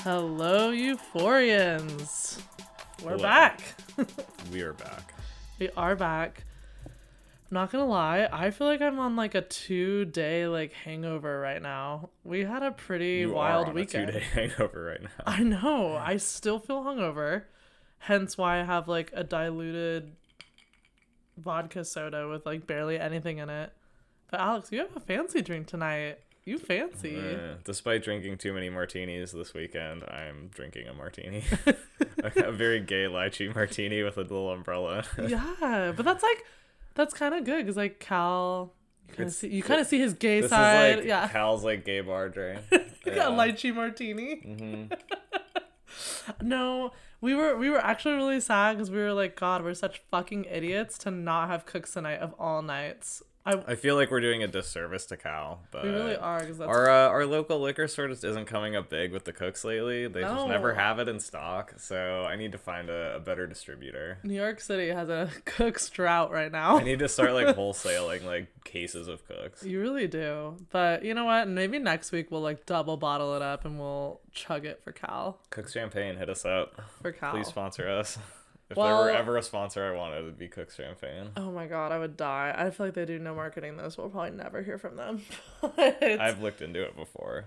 Hello, Euphorians. We're Hello. back. We are back. We are back. I'm not gonna lie, I feel like I'm on like a 2-day like hangover right now. We had a pretty wild weekend. A 2-day hangover right now. I know. I still feel hungover. Hence why I have like a diluted vodka soda with like barely anything in it. But Alex, you have a fancy drink tonight. You fancy. Despite drinking too many martinis this weekend, I'm drinking a martini. A very gay lychee martini with a little umbrella. Yeah, but that's kind of good because like Cal, you kind of see his gay side. This is like yeah, Cal's like gay bar drink. Yeah. A lychee martini. Mm-hmm. No, we were actually really sad because we were like, God, we're such fucking idiots to not have cooks tonight of all nights. I feel like we're doing a disservice to Cal, but we really are because that's our local liquor store just isn't coming up big with the cooks lately. They just never have it in stock, so I need to find a better distributor. New York City has a cooks drought right now. I need to start like wholesaling like cases of cooks. You really do, but you know what? Maybe next week we'll like double bottle it up and we'll chug it for Cal. Cooks Champagne, hit us up. For Cal. Please sponsor us. If there were ever a sponsor I wanted, it would be Cooks Champagne. Oh my God, I would die. I feel like they do no marketing though, so we'll probably never hear from them. I've looked into it before.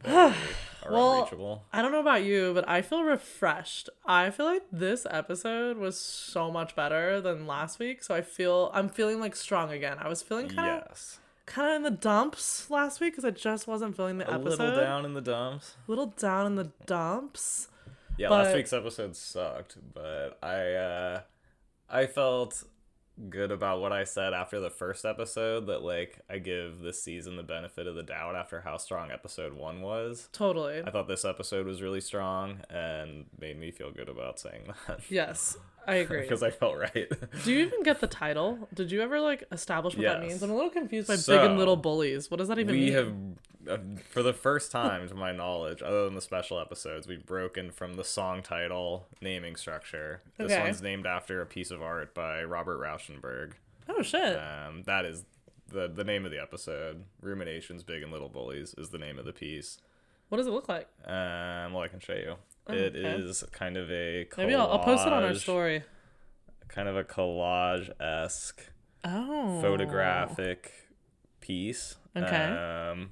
Unreachable. I don't know about you, but I feel refreshed. I feel like this episode was so much better than last week, so I'm feeling like strong again. I was feeling kind of in the dumps last week because I just wasn't feeling the episode. A little down in the dumps. Yeah, last week's episode sucked, but I felt good about what I said after the first episode, that like I give this season the benefit of the doubt after how strong episode 1 was. Totally. I thought this episode was really strong and made me feel good about saying that. Yes, I agree. Because I felt right. Do you even get the title? Did you ever like establish what that means? I'm a little confused by So, big and little bullies. What does that even mean? We have, for the first time to my knowledge, other than the special episodes, we've broken from the song title naming structure. This one's named after a piece of art by Robert Rauschenberg. Oh shit. That is the name of the episode. Ruminations, Big and Little Bullies is the name of the piece. What does it look like? Well, I can show you. It is kind of a collage. Maybe I'll post it on our story. Kind of a collage-esque photographic piece. Okay.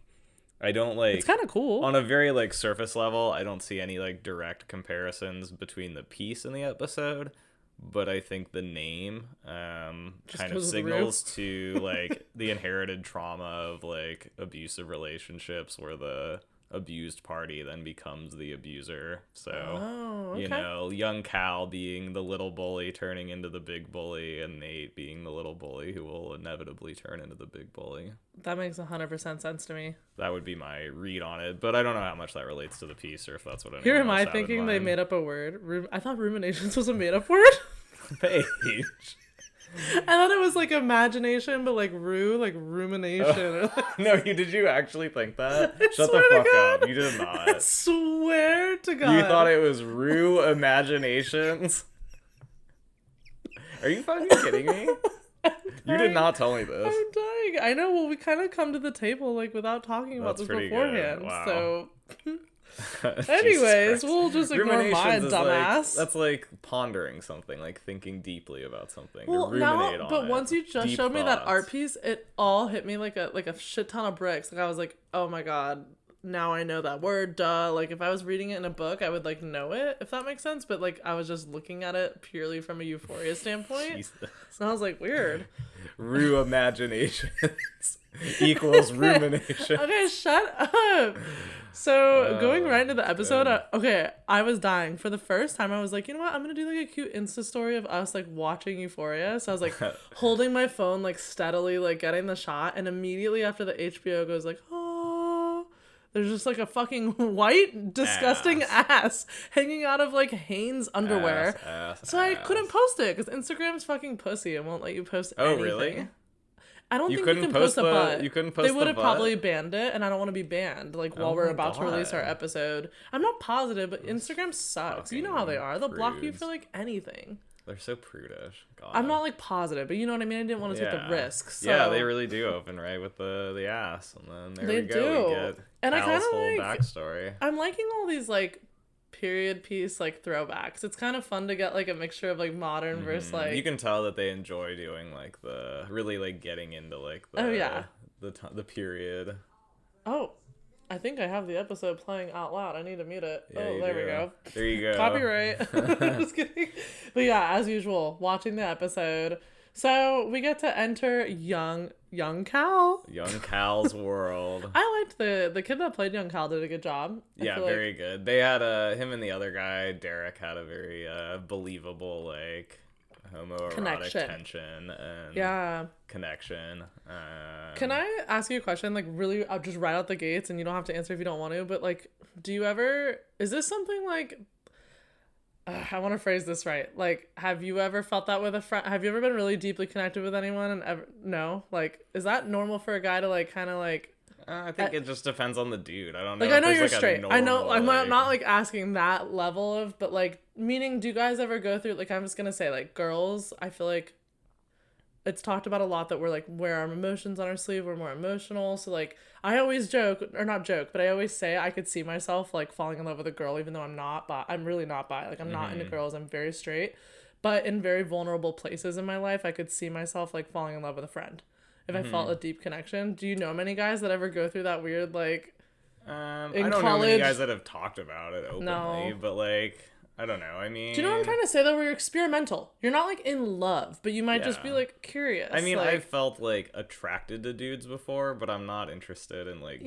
I don't like... It's kind of cool. On a very like surface level, I don't see any like direct comparisons between the piece and the episode, but I think the name kind of signals to like the inherited trauma of like abusive relationships where the abused party then becomes the abuser. So you know, young Cal being the little bully turning into the big bully, and Nate being the little bully who will inevitably turn into the big bully. That makes 100% sense to me. That would be my read on it, but I don't know how much that relates to the piece or if that's what anyone Here am else I had in thinking they mind. made up a word. I thought ruminations was a made up word. Paige. I thought it was like imagination, but like like rumination. No, did you actually think that? I Shut swear the to fuck God. up. You did I not. swear to God. You thought it was Rue Imaginations? Are you fucking kidding me? You did not tell me this. I'm dying. I know. Well, we kind of come to the table like without talking about this beforehand. Good. Wow. So, anyways, we'll just ignore my Ruminations is dumbass. that's like pondering something, like thinking deeply about something. Well, ruminate on but it. once you just Deep showed me that thoughts. art piece, it all hit me like a shit ton of bricks. Like I was like, oh my God, now I know that word. Duh. Like if I was reading it in a book, I would like know it, if that makes sense. But like I was just looking at it purely from a Euphoria standpoint. Jesus. So I was like, weird. Rue Imaginations equals rumination. Okay, shut up. So going right into the episode, I was dying. For the first time, I was like, you know what? I'm gonna do like a cute Insta story of us like watching Euphoria. So I was like holding my phone like steadily, like getting the shot, and immediately after the HBO goes like, oh, there's just like a fucking white disgusting ass hanging out of like Hanes underwear. So I couldn't post it because Instagram's fucking pussy and won't let you post anything. Oh really? I don't think you can post a butt. You couldn't post They would have the probably banned it, and I don't want to be banned. Like while we're about to release our God. episode, I'm not positive, but Instagram sucks. You know how they are. They'll block you prudes. for like anything. They're so prudish. God. I'm not like positive, but you know what I mean. I didn't want to take the risk. So. Yeah, they really do open right with the ass, and then there They we go. do. We get And I Cal's kinda whole like- backstory. I'm liking all these like period piece like throwbacks. It's kind of fun to get like a mixture of like modern versus like. You can tell that they enjoy doing like the really like getting into like the the period. Oh, I think I have the episode playing out loud. I need to mute it. Yeah, there we go. There you go. Copyright. Just kidding. But yeah, as usual, watching the episode. So we get to enter young Cal. Young Cal's world. I liked the kid that played young Cal did a good job. Yeah, very good. They had him and the other guy, Derek, had a very believable like homoerotic tension and connection. Can I ask you a question? Like really, I'll just right out the gates, and you don't have to answer if you don't want to. But like, is this something like? I want to phrase this right. Like, have you ever felt that with a friend? Have you ever been really deeply connected with anyone and ever no? Like, is that normal for a guy to like kind of like? I think it just depends on the dude. I don't know. Like, I know you're straight. Normal, I know I'm not like asking that level of, but like, meaning, do you guys ever go through like? I'm just gonna say like girls. I feel like it's talked about a lot that we're like wear our emotions on our sleeve. We're more emotional. So like, I always joke or not joke, but I always say I could see myself like falling in love with a girl, even though I'm not. But I'm really not bi. Like I'm not into girls. I'm very straight. But in very vulnerable places in my life, I could see myself like falling in love with a friend if I felt a deep connection. Do you know many guys that ever go through that weird like? I don't know many guys that have talked about it openly, but like. I don't know. I mean... Do you know what I'm trying to say, though? Where you're experimental. You're not, like, in love, but you might just be, like, curious. I mean, like, I've felt, like, attracted to dudes before, but I'm not interested in, like,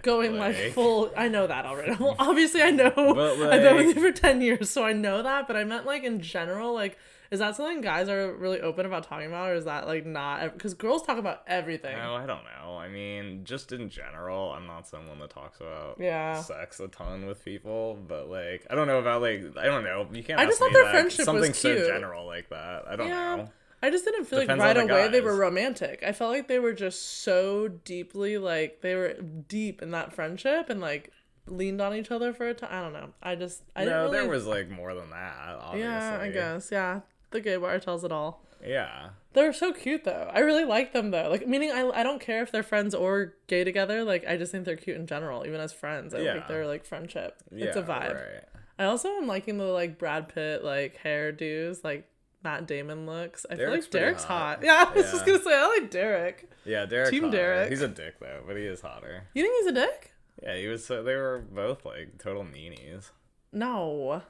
going, like, full... I know that already. Well, obviously, I know. But, like... I've been with you for 10 years, so I know that, but I meant, like, in general, like... Is that something guys are really open about talking about, or is that, like, not... Because girls talk about everything. No, I don't know. I mean, just in general, I'm not someone that talks about sex a ton with people, but, like, I don't know about, like... I don't know. You can't ask me that. Friendship something was cute. So general like that. I don't know. I just didn't feel Depends like right away they were romantic. I felt like they were just so deeply, like, they were deep in that friendship and, like... leaned on each other for a time. I don't know. I didn't really... there was, like, more than that, obviously. Yeah, I guess. Yeah. The gay bar tells it all. Yeah. They're so cute, though. I really like them, though. Like, meaning I don't care if they're friends or gay together. Like, I just think they're cute in general, even as friends. I think they're, like, friendship. It's a vibe. Right. I also am liking the, like, Brad Pitt, like, hairdos, like, Matt Damon looks. I feel like Derek's hot. Yeah, I was just gonna say, I like Derek. Yeah, Derek's Team hotter. Derek. He's a dick, though, but he is hotter. You think he's a dick? Yeah, he was. They were both, like, total meanies. No.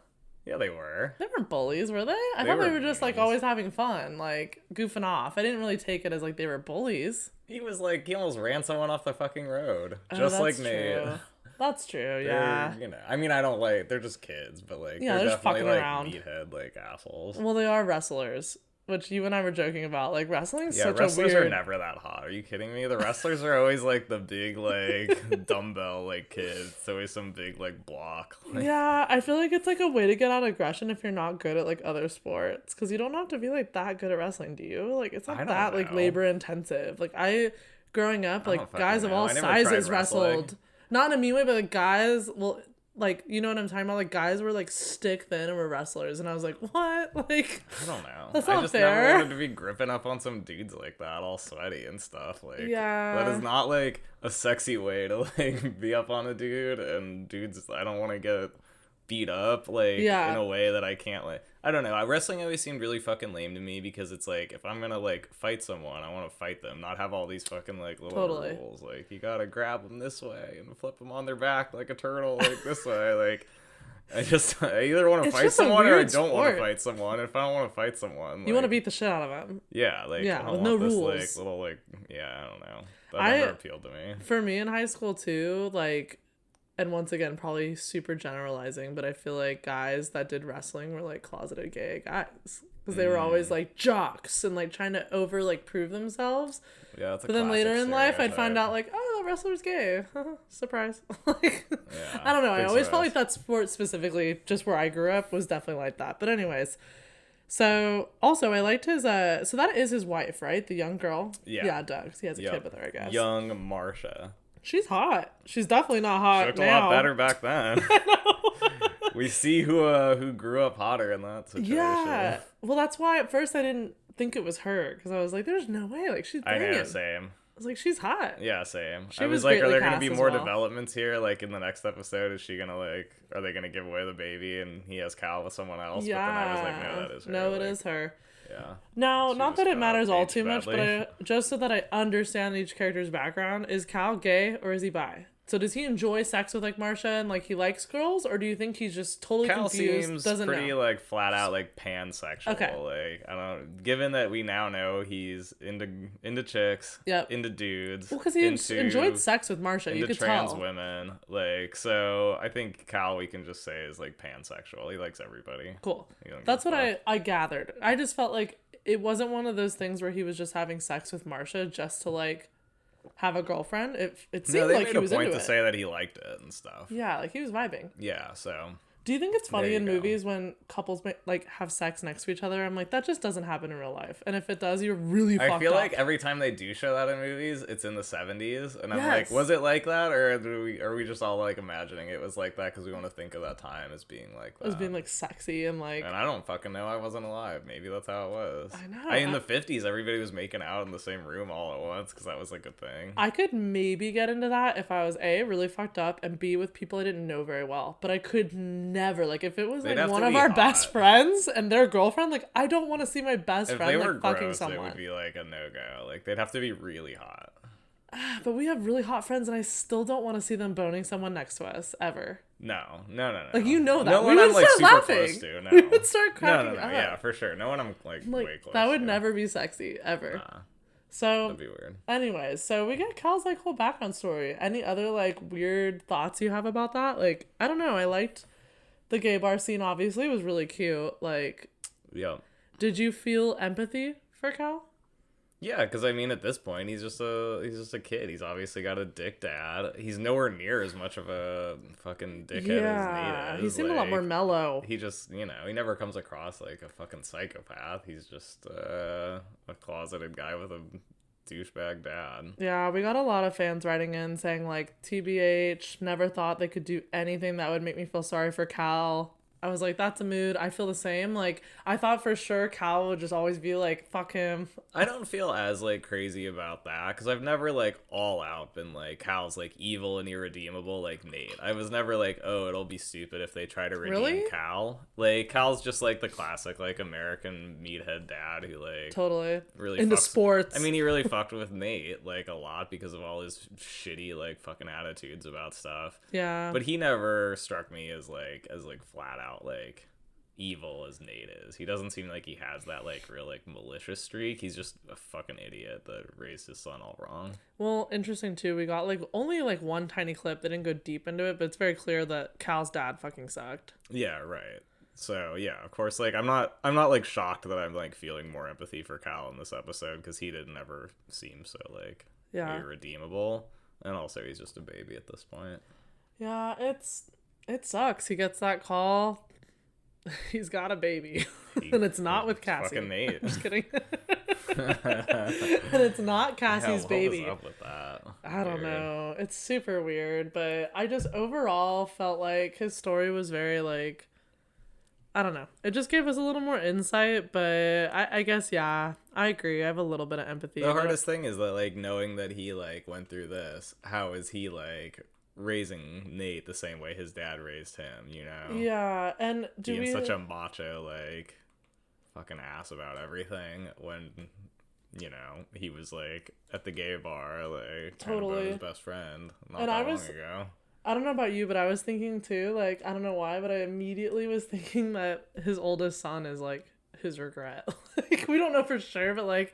Yeah, they were. They weren't bullies, were they? I thought they were just, like, always having fun, like, goofing off. I didn't really take it as, like, they were bullies. He was, like, he almost ran someone off the fucking road. Just like Nate. That's true, yeah. You know, I mean, I don't, like, they're just kids, but, like, they're just definitely, fucking like, around. meathead, like, assholes. Well, they are wrestlers, which you and I were joking about. Like, wrestling's such a weird... Yeah, wrestlers are never that hot. Are you kidding me? The wrestlers are always, like, the big, like, dumbbell, like, kids. It's always some big, like, block. Like... Yeah, I feel like it's, like, a way to get out aggression if you're not good at, like, other sports. Because you don't have to be, like, that good at wrestling, do you? Like, it's not that, like, labor-intensive. Like, growing up, like, guys of all sizes wrestled. Not in a mean way, but, like, guys... Well, like, you know what I'm talking about? Like, guys were, like, stick thin and were wrestlers. And I was like, what? Like... I don't know. That's not I just fair. never wanted to be gripping up on some dudes like that, all sweaty and stuff. Like, that is not, like, a sexy way to, like, be up on a dude. And dudes, I don't want to get beat up, like, in a way that I can't, like... I don't know. Wrestling always seemed really fucking lame to me because it's like, if I'm gonna, like, fight someone, I want to fight them, not have all these fucking, like, little rules. Like, you gotta grab them this way and flip them on their back like a turtle, like, this way. Like, I either want to fight someone or I don't want to fight someone. If I don't want to fight someone... You want to beat the shit out of them. Yeah, like, I don't with want no this, rules. like, little, like, I don't know. That never appealed to me. For me in high school, too, like... And once again, probably super generalizing, but I feel like guys that did wrestling were, like, closeted gay guys. Because they were always, like, jocks and, like, trying to prove themselves. Yeah, that's a But then later in life, I'd find out, like, oh, that wrestler's gay. Surprise. Like, I don't know. I always felt like that sport specifically, just where I grew up, was definitely like that. But anyways, so also I liked his, so that is his wife, right? The young girl? Yeah, Doug. He has a kid with her, I guess. Young Marsha. She's hot. She's definitely not hot She looked now. a lot better back then. I know. We see who grew up hotter in that situation. Yeah. Well, that's why at first I didn't think it was her. Because I was like, there's no way. Like, she's banging. I know, same. was like, she's hot. Yeah, same. She I was was like, are greatly there going to cast be as more well. developments here? Like, in the next episode, is she going to, like, are they going to give away the baby and he has Cal with someone else? Yeah. But then I was like, no, that is her. No, like, it is her. Yeah. Now, She not just that it got matters all aged too much, badly. but just so that I understand each character's background, is Cal gay or is he bi? So does he enjoy sex with like Marcia and like he likes girls, or do you think he's just totally Cal confused? seems Doesn't pretty know. like flat out like pansexual. Okay. Like I don't. Given that we now know he's into chicks, Yep. into dudes, Well, because he into, enjoyed sex with Marcia, you into could trans tell. women. Like so, I think Cal we can just say is like pansexual. He likes everybody. Cool. He don't That's give what a fuck. I gathered. I just felt like it wasn't one of those things where he was just having sex with Marcia just to like have a girlfriend. It seemed No, they like made he a was point into to it. say that he liked it and stuff. Yeah, like he was vibing. Yeah. So Do you think it's funny There you in go. movies when couples like have sex next to each other? I'm like, that just doesn't happen in real life. And if it does, you're really fucked up. I feel like every time they do show that in movies, it's in the 70s, and I'm like, Yes. was it like that, or are we just all like imagining it was like that because we want to think of that time as being like that? as being like sexy and like And I don't fucking know. I wasn't alive. Maybe that's how it was. I know. In the 50s, everybody was making out in the same room all at once because that was like a thing. I could maybe get into that if I was A, really fucked up, and B, with people I didn't know very well. But I could never, like, if it was They'd like have one to of be our hot. best friends and their girlfriend, like, I don't want to see my best If friend they like were fucking gross, it someone. would be like a no-go. Like, they'd have to be really hot. But we have really hot friends, and I still don't want to see them boning someone next to us ever. No. Like, you know that. No we one would I'm like start super laughing. close to. No. We would start cracking No. up. Yeah, for sure. No one I'm like way Like, close that would to. never be sexy ever. Nah, So, that'd be weird. anyways, so we get Cal's like whole background story. Any other like weird thoughts you have about that? Like, I don't know. I liked the gay bar scene. Obviously, it was really cute. Like, Yeah. did you feel empathy for Cal? Yeah, because I mean, at this point, he's just a kid. He's obviously got a dick dad. He's nowhere near as much of a fucking dickhead as Nate is. He seemed a lot more mellow. He just, he never comes across like a fucking psychopath. He's just a closeted guy with a douchebag dad. Yeah, we got a lot of fans writing in saying like, TBH, never thought they could do anything that would make me feel sorry for Cal. I was like, that's a mood. I feel the same. Like, I thought for sure Cal would just always be like, fuck him. I don't feel as like crazy about that because I've never like all out been like Cal's like evil and irredeemable like Nate. I was never like, oh, it'll be stupid if they try to redeem Really? Cal. Like Cal's just like the classic like American meathead dad who like Totally. really Into fucks- sports. I mean, he really fucked with Nate like a lot because of all his shitty like fucking attitudes about stuff. Yeah. But he never struck me as flat out like evil as Nate is. He doesn't seem like he has that like real like malicious streak. He's just a fucking idiot that raised his son all wrong. Well, interesting too. We got like only like one tiny clip. They didn't go deep into it, but it's very clear that Cal's dad fucking sucked. Yeah, right. So yeah, of course, like I'm not like shocked that I'm like feeling more empathy for Cal in this episode because he didn't ever seem so like irredeemable, and also he's just a baby at this point. Yeah, it sucks. He gets that call. He's got a baby, and it's not with Cassie. Fucking Nate. Just kidding. And it's not Cassie's baby. What was up with that? I don't Weird. know. It's super weird, but I just overall felt like his story was very like, I don't know. It just gave us a little more insight, but I guess, yeah, I agree. I have a little bit of empathy. The hardest thing is that like knowing that he like went through this, how is he like raising Nate the same way his dad raised him, you know? Yeah, and being such a macho like fucking ass about everything when he was like at the gay bar like trying to bone his best friend not that long ago. I don't know about you, but I was thinking too, like, I don't know why, but I immediately was thinking that his oldest son is like his regret. Like, we don't know for sure, but like,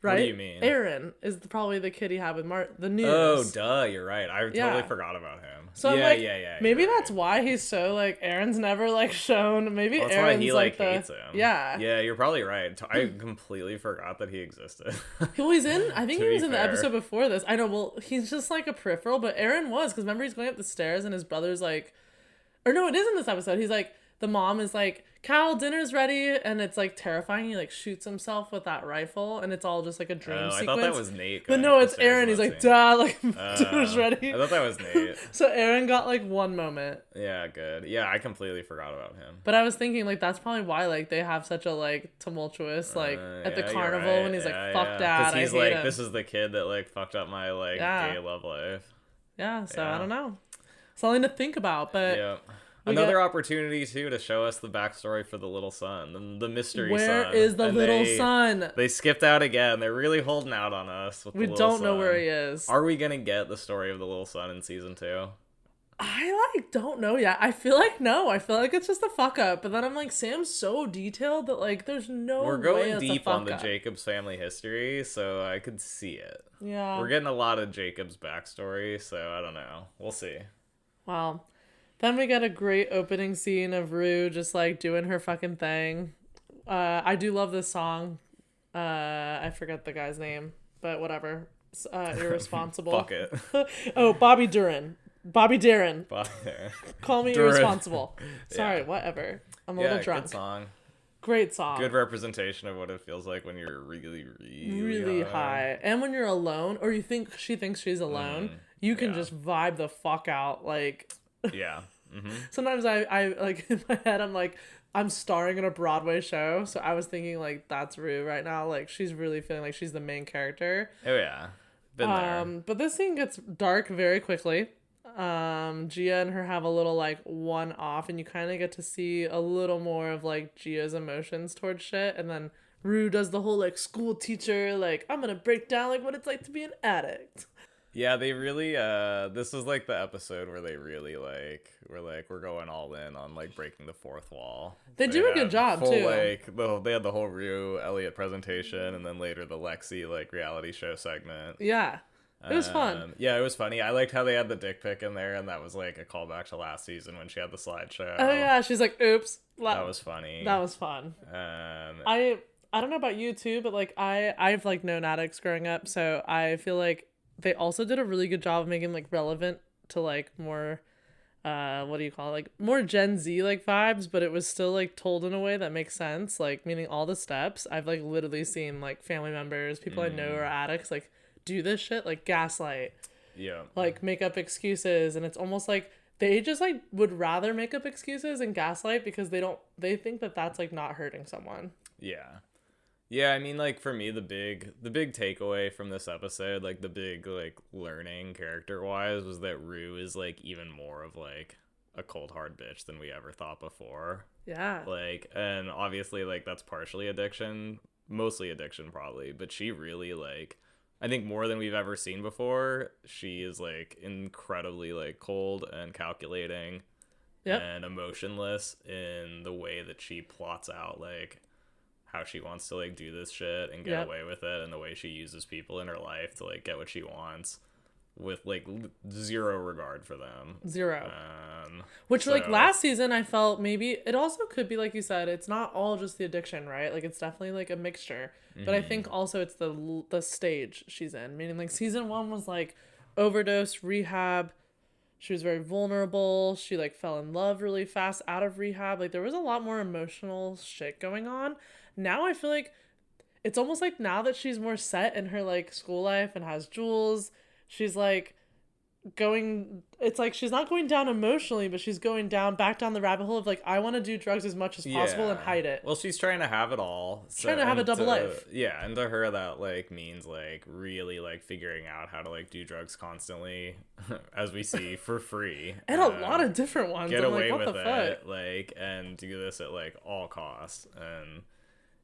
right? What do you mean? Aaron is probably the kid he had with the news. Oh, duh, you're right. I totally forgot about him. So yeah, I'm like, yeah. Maybe that's why he's so like, Aaron's never like shown. Maybe that's Aaron's why he like hates him. Yeah. Yeah, you're probably right. I completely forgot that he existed. Well, he's in. I think he was in the fair. episode before this. I know. Well, he's just like a peripheral, but Aaron was because remember he's going up the stairs and his brother's like, or no, it is in this episode. He's like, the mom is like, Cal, dinner's ready, and it's like terrifying. He like shoots himself with that rifle, and it's all just like a dream sequence. I thought that was Nate. But no, it's Aaron. He's like, Dad, like dinner's ready. I thought that was Nate. So Aaron got like one moment. Yeah, good. Yeah, I completely forgot about him. But I was thinking like that's probably why like they have such a like tumultuous like at the carnival when he's like, fuck Dad, I hate like, him. This is the kid that like fucked up my like gay love life. Yeah, so I don't know. Something to think about, but yeah. Another opportunity too to show us the backstory for the little son, the mystery son. Where is the little son? They skipped out again. They're really holding out on us with the little son. We don't know where he is. Are we gonna get the story of the little son in season 2? I like don't know yet. I feel like no. I feel like it's just a fuck up. But then I'm like, Sam's so detailed that like there's no way. We're going deep on the Jacobs family history, so I could see it. Yeah. We're getting a lot of Jacobs backstory, so I don't know. We'll see. Wow. Then we get a great opening scene of Rue just like doing her fucking thing. I do love this song. I forget the guy's name, but whatever. Irresponsible. Fuck it. Oh, Bobby Darin. Bobby Darin. Call me Durin. Irresponsible. Sorry, whatever. I'm a little drunk. Good song. Great song. Good representation of what it feels like when you're really high. And when you're alone, or she thinks she's alone, you can just vibe the fuck out. Like, yeah. Mm-hmm. Sometimes I like in my head, I'm like, I'm starring in a Broadway show. So I was thinking like, that's Rue right now. Like she's really feeling like she's the main character. Oh yeah. Been there. But this scene gets dark very quickly. Gia and her have a little like one off, and you kind of get to see a little more of like Gia's emotions towards shit, and then Rue does the whole like school teacher, like I'm gonna break down like what it's like to be an addict. Yeah, they really this was like the episode where they really like we're going all in on like breaking the fourth wall. They do a good job too. Like they had the whole Rue Elliot presentation, and then later the Lexi like reality show segment. Yeah. It was fun. Yeah, it was funny. I liked how they had the dick pic in there, and that was like a callback to last season when she had the slideshow. Oh yeah, she's like, "Oops." That was funny. That was fun. I don't know about you too, but like I've like known addicts growing up, so I feel like they also did a really good job of making like relevant to like more, what do you call it? Like more Gen Z like vibes, but it was still like told in a way that makes sense. Like meaning all the steps. I've like literally seen like family members, people I know are addicts, like do this shit, like gaslight, like make up excuses, and it's almost like they just like would rather make up excuses and gaslight because they think that that's like not hurting someone. Yeah, I mean, like for me, the big takeaway from this episode, like the big like learning character wise, was that Rue is like even more of like a cold hard bitch than we ever thought before. Yeah, like, and obviously like that's partially addiction, mostly addiction probably, but she really like, I think more than we've ever seen before, she is like incredibly like cold and calculating and emotionless in the way that she plots out like how she wants to like do this shit and get away with it, and the way she uses people in her life to like get what she wants with like zero regard for them. Zero. Which like last season I felt maybe it also could be like you said, it's not all just the addiction, right? Like it's definitely like a mixture. But I think also it's the stage she's in. Meaning like season 1 was like overdose, rehab. She was very vulnerable. She like fell in love really fast out of rehab. Like there was a lot more emotional shit going on. Now I feel like it's almost like now that she's more set in her like school life and has Jules, she's like it's like she's not going down emotionally, but she's going back down the rabbit hole of like, I want to do drugs as much as possible and hide it. Well, she's trying to have it all. Trying to have a double life. Yeah, and to her that like means like really like figuring out how to like do drugs constantly, as we see, for free. And a lot of different ones. Get away with it, like, and do this at like all costs. And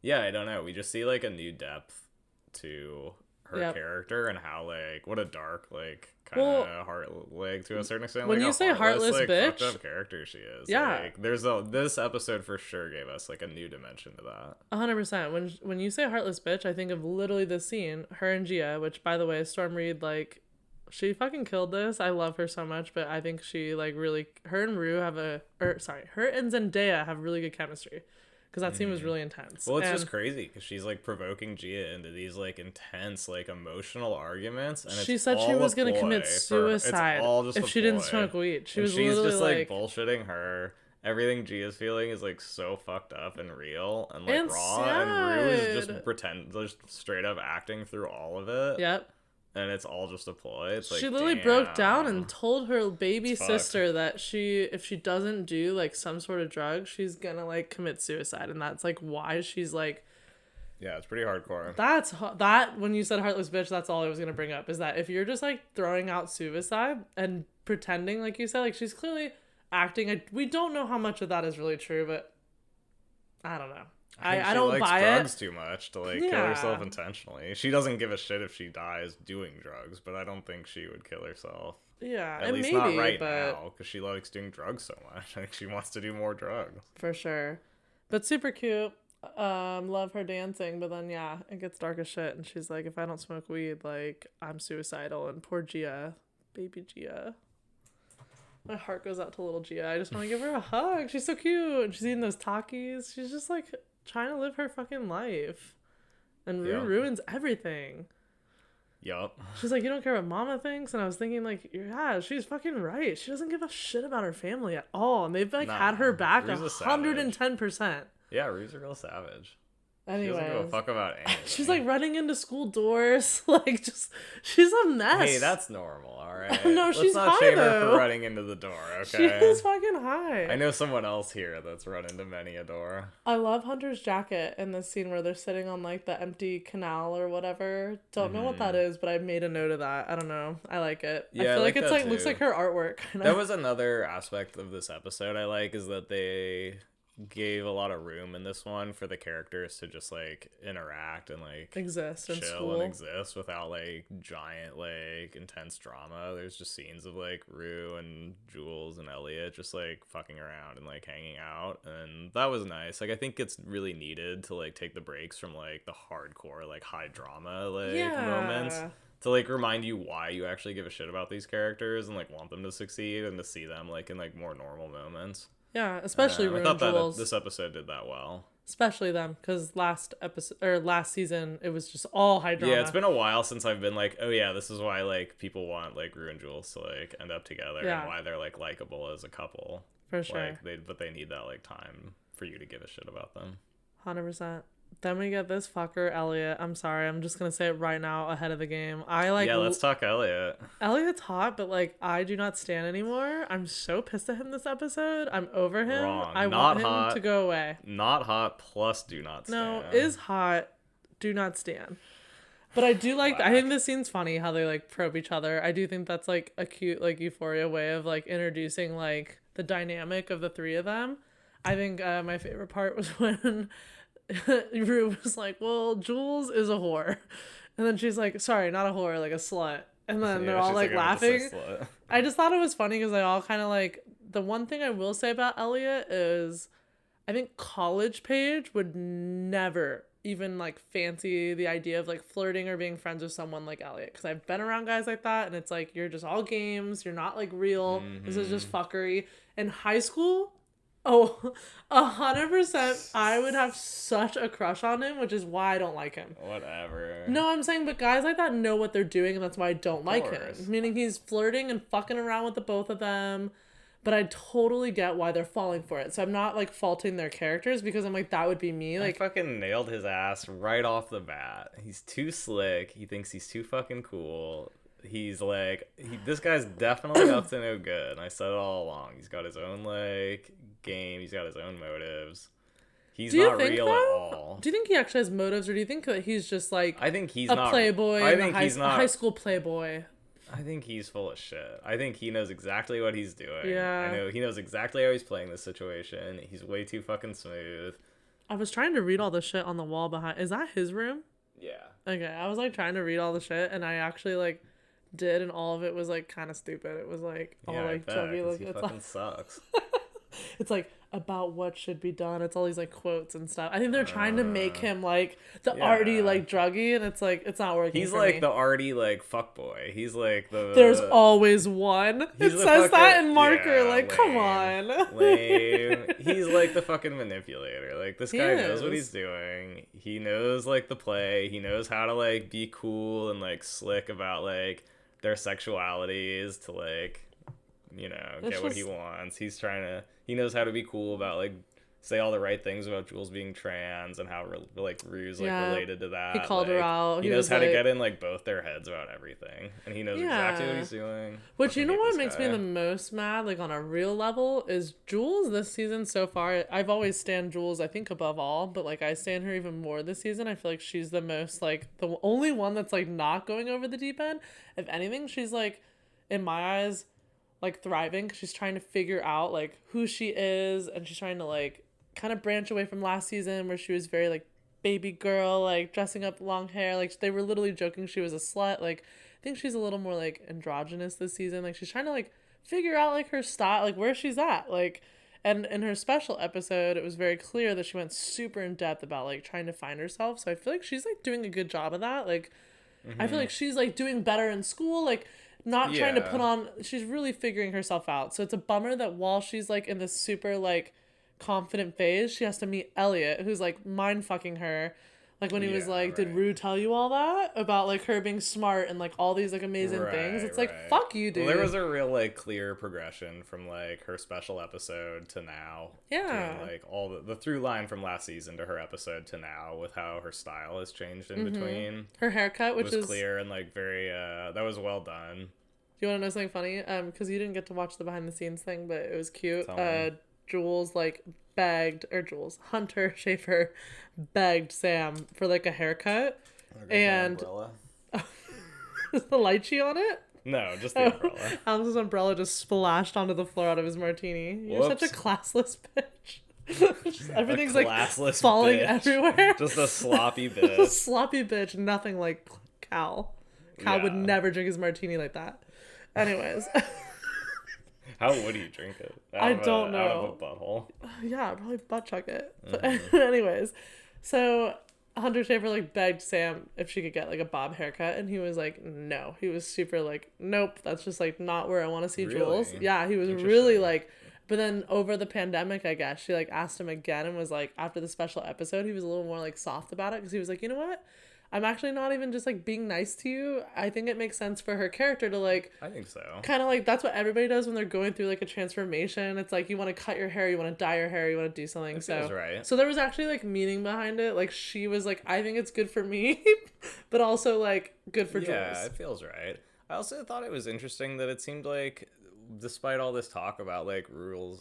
yeah, I don't know. We just see like a new depth to her character, and how like what a dark like kind of heart leg to a certain extent. When like, you say heartless like, bitch, fucked up character she is. Yeah, like, this episode for sure gave us like a new dimension to that. 100%. When you say heartless bitch, I think of literally this scene, her and Gia, which by the way, Storm Reed, like, she fucking killed this. I love her so much, but I think she like really, her and Zendaya have really good chemistry. Because that scene was really intense. Well, it's just crazy because she's like provoking Gia into these like intense, like emotional arguments. And she said she was going to commit suicide if she didn't smoke weed. She's just like bullshitting her everything G is feeling is like so fucked up and real and like and raw, sad. and Rue is just straight up acting through all of it. Yep. And it's all just a ploy. It's like, she literally broke down and told her baby sister that if she doesn't do like some sort of drug, she's gonna like commit suicide, and that's like why she's like. Yeah, it's pretty hardcore. That when you said heartless bitch, that's all I was gonna bring up, is that if you're just like throwing out suicide and pretending, like you said, like she's clearly acting. We don't know how much of that is really true, but I don't know. I don't buy it. She likes drugs too much to like kill herself intentionally. She doesn't give a shit if she dies doing drugs, but I don't think she would kill herself. Yeah, at least maybe, not right now, because she likes doing drugs so much. I think she wants to do more drugs. For sure, but super cute. Love her dancing, but then yeah, it gets dark as shit, and she's like, if I don't smoke weed, like I'm suicidal. And poor Gia, baby Gia. My heart goes out to little Gia. I just want to give her a hug. She's so cute, and she's eating those Takis. She's just like trying to live her fucking life, and Rue ruins everything. Yup. She's like, you don't care what mama thinks? And I was thinking, like, yeah, she's fucking right. She doesn't give a shit about her family at all, and they've like had her back 110%. Yeah, Rue's a real savage. Anyway, she doesn't give a fuck about anything. She's like running into school doors, like she's a mess. Hey, that's normal, all right. No, she's high though. Let's not shame her for running into the door, okay? She is fucking high. I know someone else here that's run into many a door. I love Hunter's jacket in this scene where they're sitting on like the empty canal or whatever. Don't know what that is, but I made a note of that. I don't know. I like it. Yeah, I feel like it's like looks like her artwork. That was another aspect of this episode I like, is that they gave a lot of room in this one for the characters to just like interact and like exist chill in school and exist without like giant like intense drama. There's just scenes of like Rue and Jules and Elliot just like fucking around and like hanging out, and that was nice. Like I think it's really needed to like take the breaks from like the hardcore like high drama like moments to like remind you why you actually give a shit about these characters and like want them to succeed, and to see them like in like more normal moments. Yeah, especially Rue and Jules. This episode did that well. Especially them, because last season it was just all high drama. Yeah, it's been a while since I've been like, oh yeah, this is why like people want like Rue and Jules to like end up together, and why they're like likable as a couple. For sure. But they need that like time for you to give a shit about them. 100%. Then we get this fucker, Elliot. I'm sorry, I'm just gonna say it right now ahead of the game. Yeah, let's talk Elliot. Elliot's hot, but like I do not stand anymore. I'm so pissed at him this episode. I'm over him. Wrong. I want him to go away. Not hot plus do not stand. No, is hot, do not stand. But I do like, I think this scene's funny how they like probe each other. I do think that's like a cute like Euphoria way of like introducing like the dynamic of the three of them. I think my favorite part was when Rue was like, well, Jules is a whore. And then she's like, sorry, not a whore, like a slut. And then they're all like laughing. I just thought it was funny because they all kind of like, the one thing I will say about Elliot is I think college Paige would never even like fancy the idea of like flirting or being friends with someone like Elliot, because I've been around guys like that and it's like, you're just all games, you're not like real. This is just fuckery. In high school, 100%. I would have such a crush on him, which is why I don't like him. Whatever. No, I'm saying, but guys like that know what they're doing, and that's why I don't like him. Meaning he's flirting and fucking around with the both of them, but I totally get why they're falling for it. So I'm not like faulting their characters, because I'm like, that would be me. Like, I fucking nailed his ass right off the bat. He's too slick. He thinks he's too fucking cool. He's like, this guy's definitely up to no good. And I said it all along. He's got his own like game. He's got his own motives. He's not real at all. Do you think he actually has motives, or do you think that he's just like I think he's a not, playboy? I think he's not a high school playboy. I think he's full of shit. I think he knows exactly what he's doing. Yeah. I know he knows exactly how he's playing this situation. He's way too fucking smooth. I was trying to read all the shit on the wall behind. Is that his room? Yeah. Okay, I was like trying to read all the shit, and I actually like did, and all of it was like kind of stupid. It was like all like chubby. Like, he it's fucking like, sucks. It's like about what should be done. It's all these like quotes and stuff. I think they're trying to make him like the arty like druggy, and it's like it's not working. He's for like me. The arty like fuckboy. He's like the there's always one. It says that in marker. Like, lame, come on. Lame. He's like the fucking manipulator. Like, this guy knows what he's is. doing. He knows like the play. He knows how to like be cool and like slick about like their sexualities to like get what he wants. He knows how to be cool about, like, say all the right things about Jules being trans and how, like, Rue's, like, related to that. He called her out. He knows how to get in, like, both their heads about everything. And he knows exactly what he's doing. Which, you know what makes me the most mad, like, on a real level, is Jules this season so far. I've always stand Jules, I think, above all. But, like, I stand her even more this season. I feel like she's the most, like, the only one that's, like, not going over the deep end. If anything, she's, like, in my eyes, like, thriving. She's trying to figure out, like, who she is. And she's trying to, like, kind of branch away from last season where she was very, like, baby girl, like, dressing up long hair. Like, they were literally joking she was a slut. Like, I think she's a little more, like, androgynous this season. Like, she's trying to, like, figure out, like, her style, like, where she's at. Like, and in her special episode, it was very clear that she went super in depth about, like, trying to find herself. So I feel like she's, like, doing a good job of that. Like, I feel like she's, like, doing better in school. Like, not trying to put on, she's really figuring herself out. So it's a bummer that while she's, like, in this super, like, confident phase, she has to meet Elliot, who's, like, mind fucking her, like, when he was like, did Rue tell you all that about, like, her being smart and, like, all these, like, amazing things? It's like, fuck you, dude. Well, there was a real, like, clear progression from, like, her special episode to now. Yeah. To, like, all the through line from last season to her episode to now, with how her style has changed in between. Her haircut, which was clear and, like, very that was well done. Do you want to know something funny? Because you didn't get to watch the behind the scenes thing, but it was cute. Jules, like, Hunter Schafer begged Sam for, like, a haircut. And is the lychee on it? No, just the umbrella. Alex's umbrella just splashed onto the floor out of his martini. You're such a classless bitch. Everything's, like, falling everywhere. Just a sloppy bitch. A sloppy bitch. Nothing like Cal. Cal would never drink his martini like that. Anyways. How would you drink it? I don't know. Out of a butthole. Yeah, I'd probably butt chuck it. But anyways, so Hunter Schafer, like, begged Sam if she could get, like, a bob haircut, and he was like, no. He was super like, nope, that's just, like, not where I want to see Jules. Yeah, he was really like, but then over the pandemic, I guess, she, like, asked him again and was like, after the special episode, he was a little more, like, soft about it, because he was like, you know what? I'm actually not even just, like, being nice to you. I think it makes sense for her character to, like... I think so. Kind of, like, that's what everybody does when they're going through, like, a transformation. It's, like, you want to cut your hair, you want to dye your hair, you want to do something. That feels right. So there was actually, like, meaning behind it. Like, she was like, I think it's good for me, but also, like, good for Jules. Yeah, it feels right. I also thought it was interesting that it seemed like, despite all this talk about, like, Rue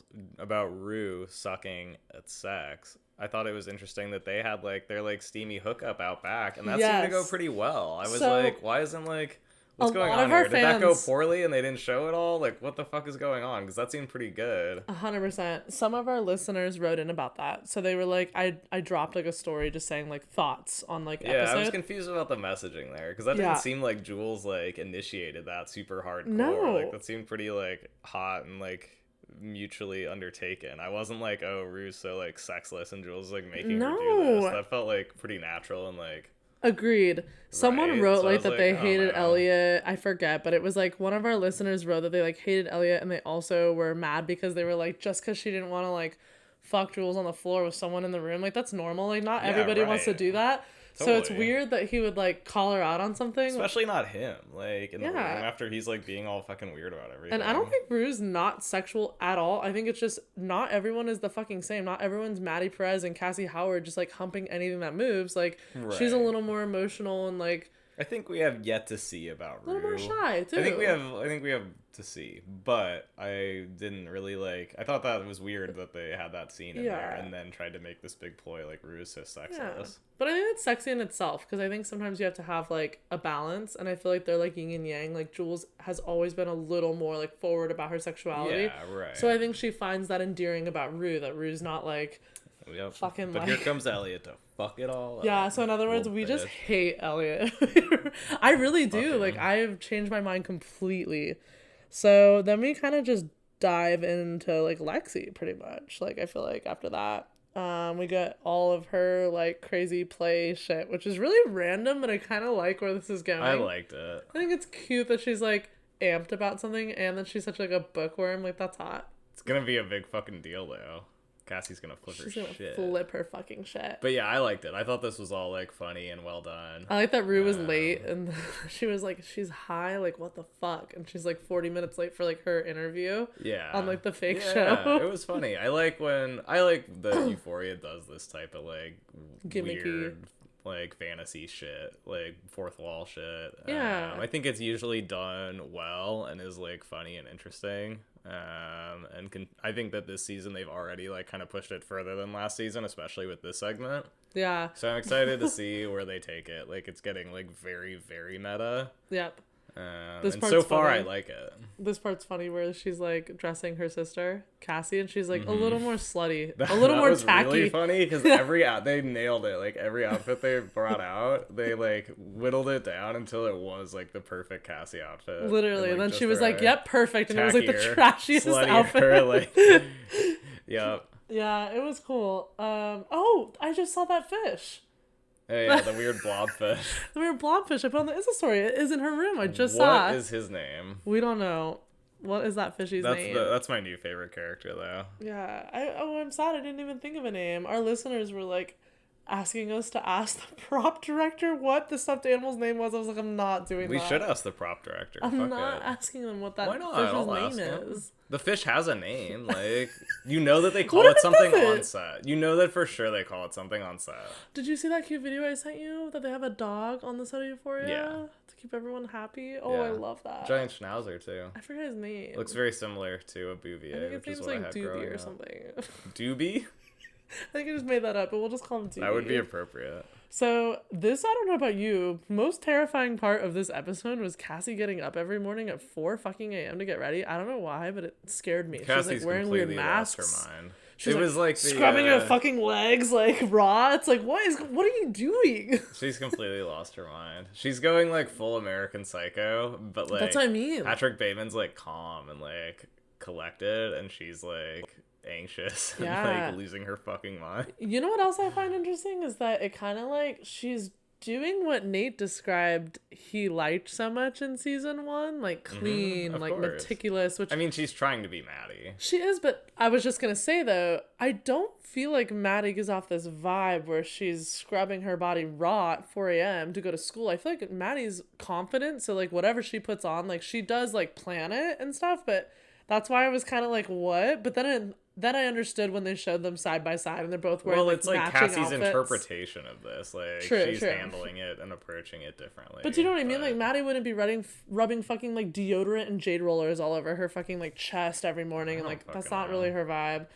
sucking at sex... I thought it was interesting that they had, like, their, like, steamy hookup out back, and that seemed to go pretty well. I was like, why isn't, like, what's going on here? Did that go poorly and they didn't show it all? Like, what the fuck is going on? Because that seemed pretty good. 100%. Some of our listeners wrote in about that. So they were like, I dropped, like, a story just saying, like, thoughts on, like, episode. Yeah, I was confused about the messaging there, because that didn't seem like Jules, like, initiated that super hardcore. No. Like, that seemed pretty, like, hot and, like... mutually undertaken. I wasn't like, oh, Rue's so, like, sexless and Jules, like, making her do this. That felt, like, pretty natural and, like, agreed. Someone wrote, like, that they hated Elliot. I forget, but it was, like, one of our listeners wrote that they, like, hated Elliot, and they also were mad because they were like, just because she didn't want to, like, fuck Jules on the floor with someone in the room, like, that's normal. Like, not everybody wants to do that. Totally. So it's weird that he would, like, call her out on something. Especially not him, like, in the room after he's, like, being all fucking weird about everything. And I don't think Rue's not sexual at all. I think it's just not everyone is the fucking same. Not everyone's Maddie Perez and Cassie Howard just, like, humping anything that moves. Like, she's a little more emotional and, like... I think we have yet to see about Rue. A little more shy, too. I think we have to see, but I didn't really, like... I thought that was weird that they had that scene in there and then tried to make this big ploy, like, Rue is so sexless. Yeah. But I think it's sexy in itself, because I think sometimes you have to have, like, a balance, and I feel like they're, like, yin and yang. Like, Jules has always been a little more, like, forward about her sexuality. Yeah, right. So I think she finds that endearing about Rue, that Rue's not, like... Yep. Fucking, but like... here comes Elliot to fuck it all up. Yeah, so in other words, we just hate Elliot. I really do. Like, I've changed my mind completely. So then we kind of just dive into, like, Lexi, pretty much. Like, I feel like after that, we get all of her, like, crazy play shit, which is really random, but I kind of like where this is going. I liked it. I think it's cute that she's, like, amped about something, and that she's such, like, a bookworm. Like, that's hot. It's gonna be a big fucking deal, though. Cassie's gonna flip her She's gonna shit. flip her fucking shit. But yeah, I liked it. I thought this was all like funny and well done. I like that Rue was late and she was like, she's high, like what the fuck? And she's like 40 minutes late for like her interview. Yeah. On like the fake show. It was funny. I like that Euphoria does this type of like gimmicky, weird like fantasy shit, like fourth wall shit. Yeah. I think it's usually done well and is like funny and interesting. I think that this season they've already like kind of pushed it further than last season, especially with this segment. Yeah. So I'm excited to see where they take it. Like it's getting like very, very meta. Yep. And so far I like it. This part's funny where she's like dressing her sister Cassie and she's like a little more slutty, a little more tacky. That was really funny because they nailed it. Like every outfit they brought out, they like whittled it down until it was like the perfect Cassie outfit. Literally, and then she was like, "Yep, perfect," and tackier, it was like the trashiest outfit. Like, yep. Yeah, it was cool. Oh, I just saw that fish. Hey, yeah, the weird blobfish. The weird blobfish. I put on the Insta story. It is in her room. I just saw. What is his name? We don't know. What is that fishy's name? That's my new favorite character, though. Yeah. I'm sad I didn't even think of a name. Our listeners were like asking us to ask the prop director what the stuffed animal's name was. I was like, I'm not doing that. We should ask the prop director. I'm not asking them what that fish's name is. The fish has a name. Like, you know that they call it something on set. You know that for sure they call it something on set. Did you see that cute video I sent you? That they have a dog on the set of Euphoria? Yeah. To keep everyone happy? Oh, yeah. I love that. Giant schnauzer, too. I forget his name. Looks very similar to a Bouvier. I think his name's like Doobie or something. Doobie? I think I just made that up, but we'll just call him Doobie. That would be appropriate. So this, I don't know about you, most terrifying part of this episode was Cassie getting up every morning at 4 fucking a.m. to get ready. I don't know why, but it scared me. Cassie's she was like wearing weird masks. Lost her mind. She was like scrubbing her fucking legs like raw. It's like, what are you doing? She's completely lost her mind. She's going like full American Psycho, but like that's what I mean. Patrick Bateman's like calm and like collected, and she's like anxious and like losing her fucking mind. You know what else I find interesting is that it kind of like she's doing what Nate described he liked so much in season 1, like clean, like meticulous, which I mean, she's trying to be Maddie. She is, but I was just gonna say though, I don't feel like Maddie gives off this vibe where she's scrubbing her body raw at 4 a.m. to go to school. I feel like Maddie's confident, so like whatever she puts on, like she does like plan it and stuff, but that's why I was kind of like, what? But then I understood when they showed them side by side and they're both wearing it's like Cassie's outfits. interpretation of this. Like, she's handling it and approaching it differently. But do you know what I mean? Like, Maddie wouldn't be rubbing fucking like deodorant and jade rollers all over her fucking like chest every morning, and like that's not really her vibe.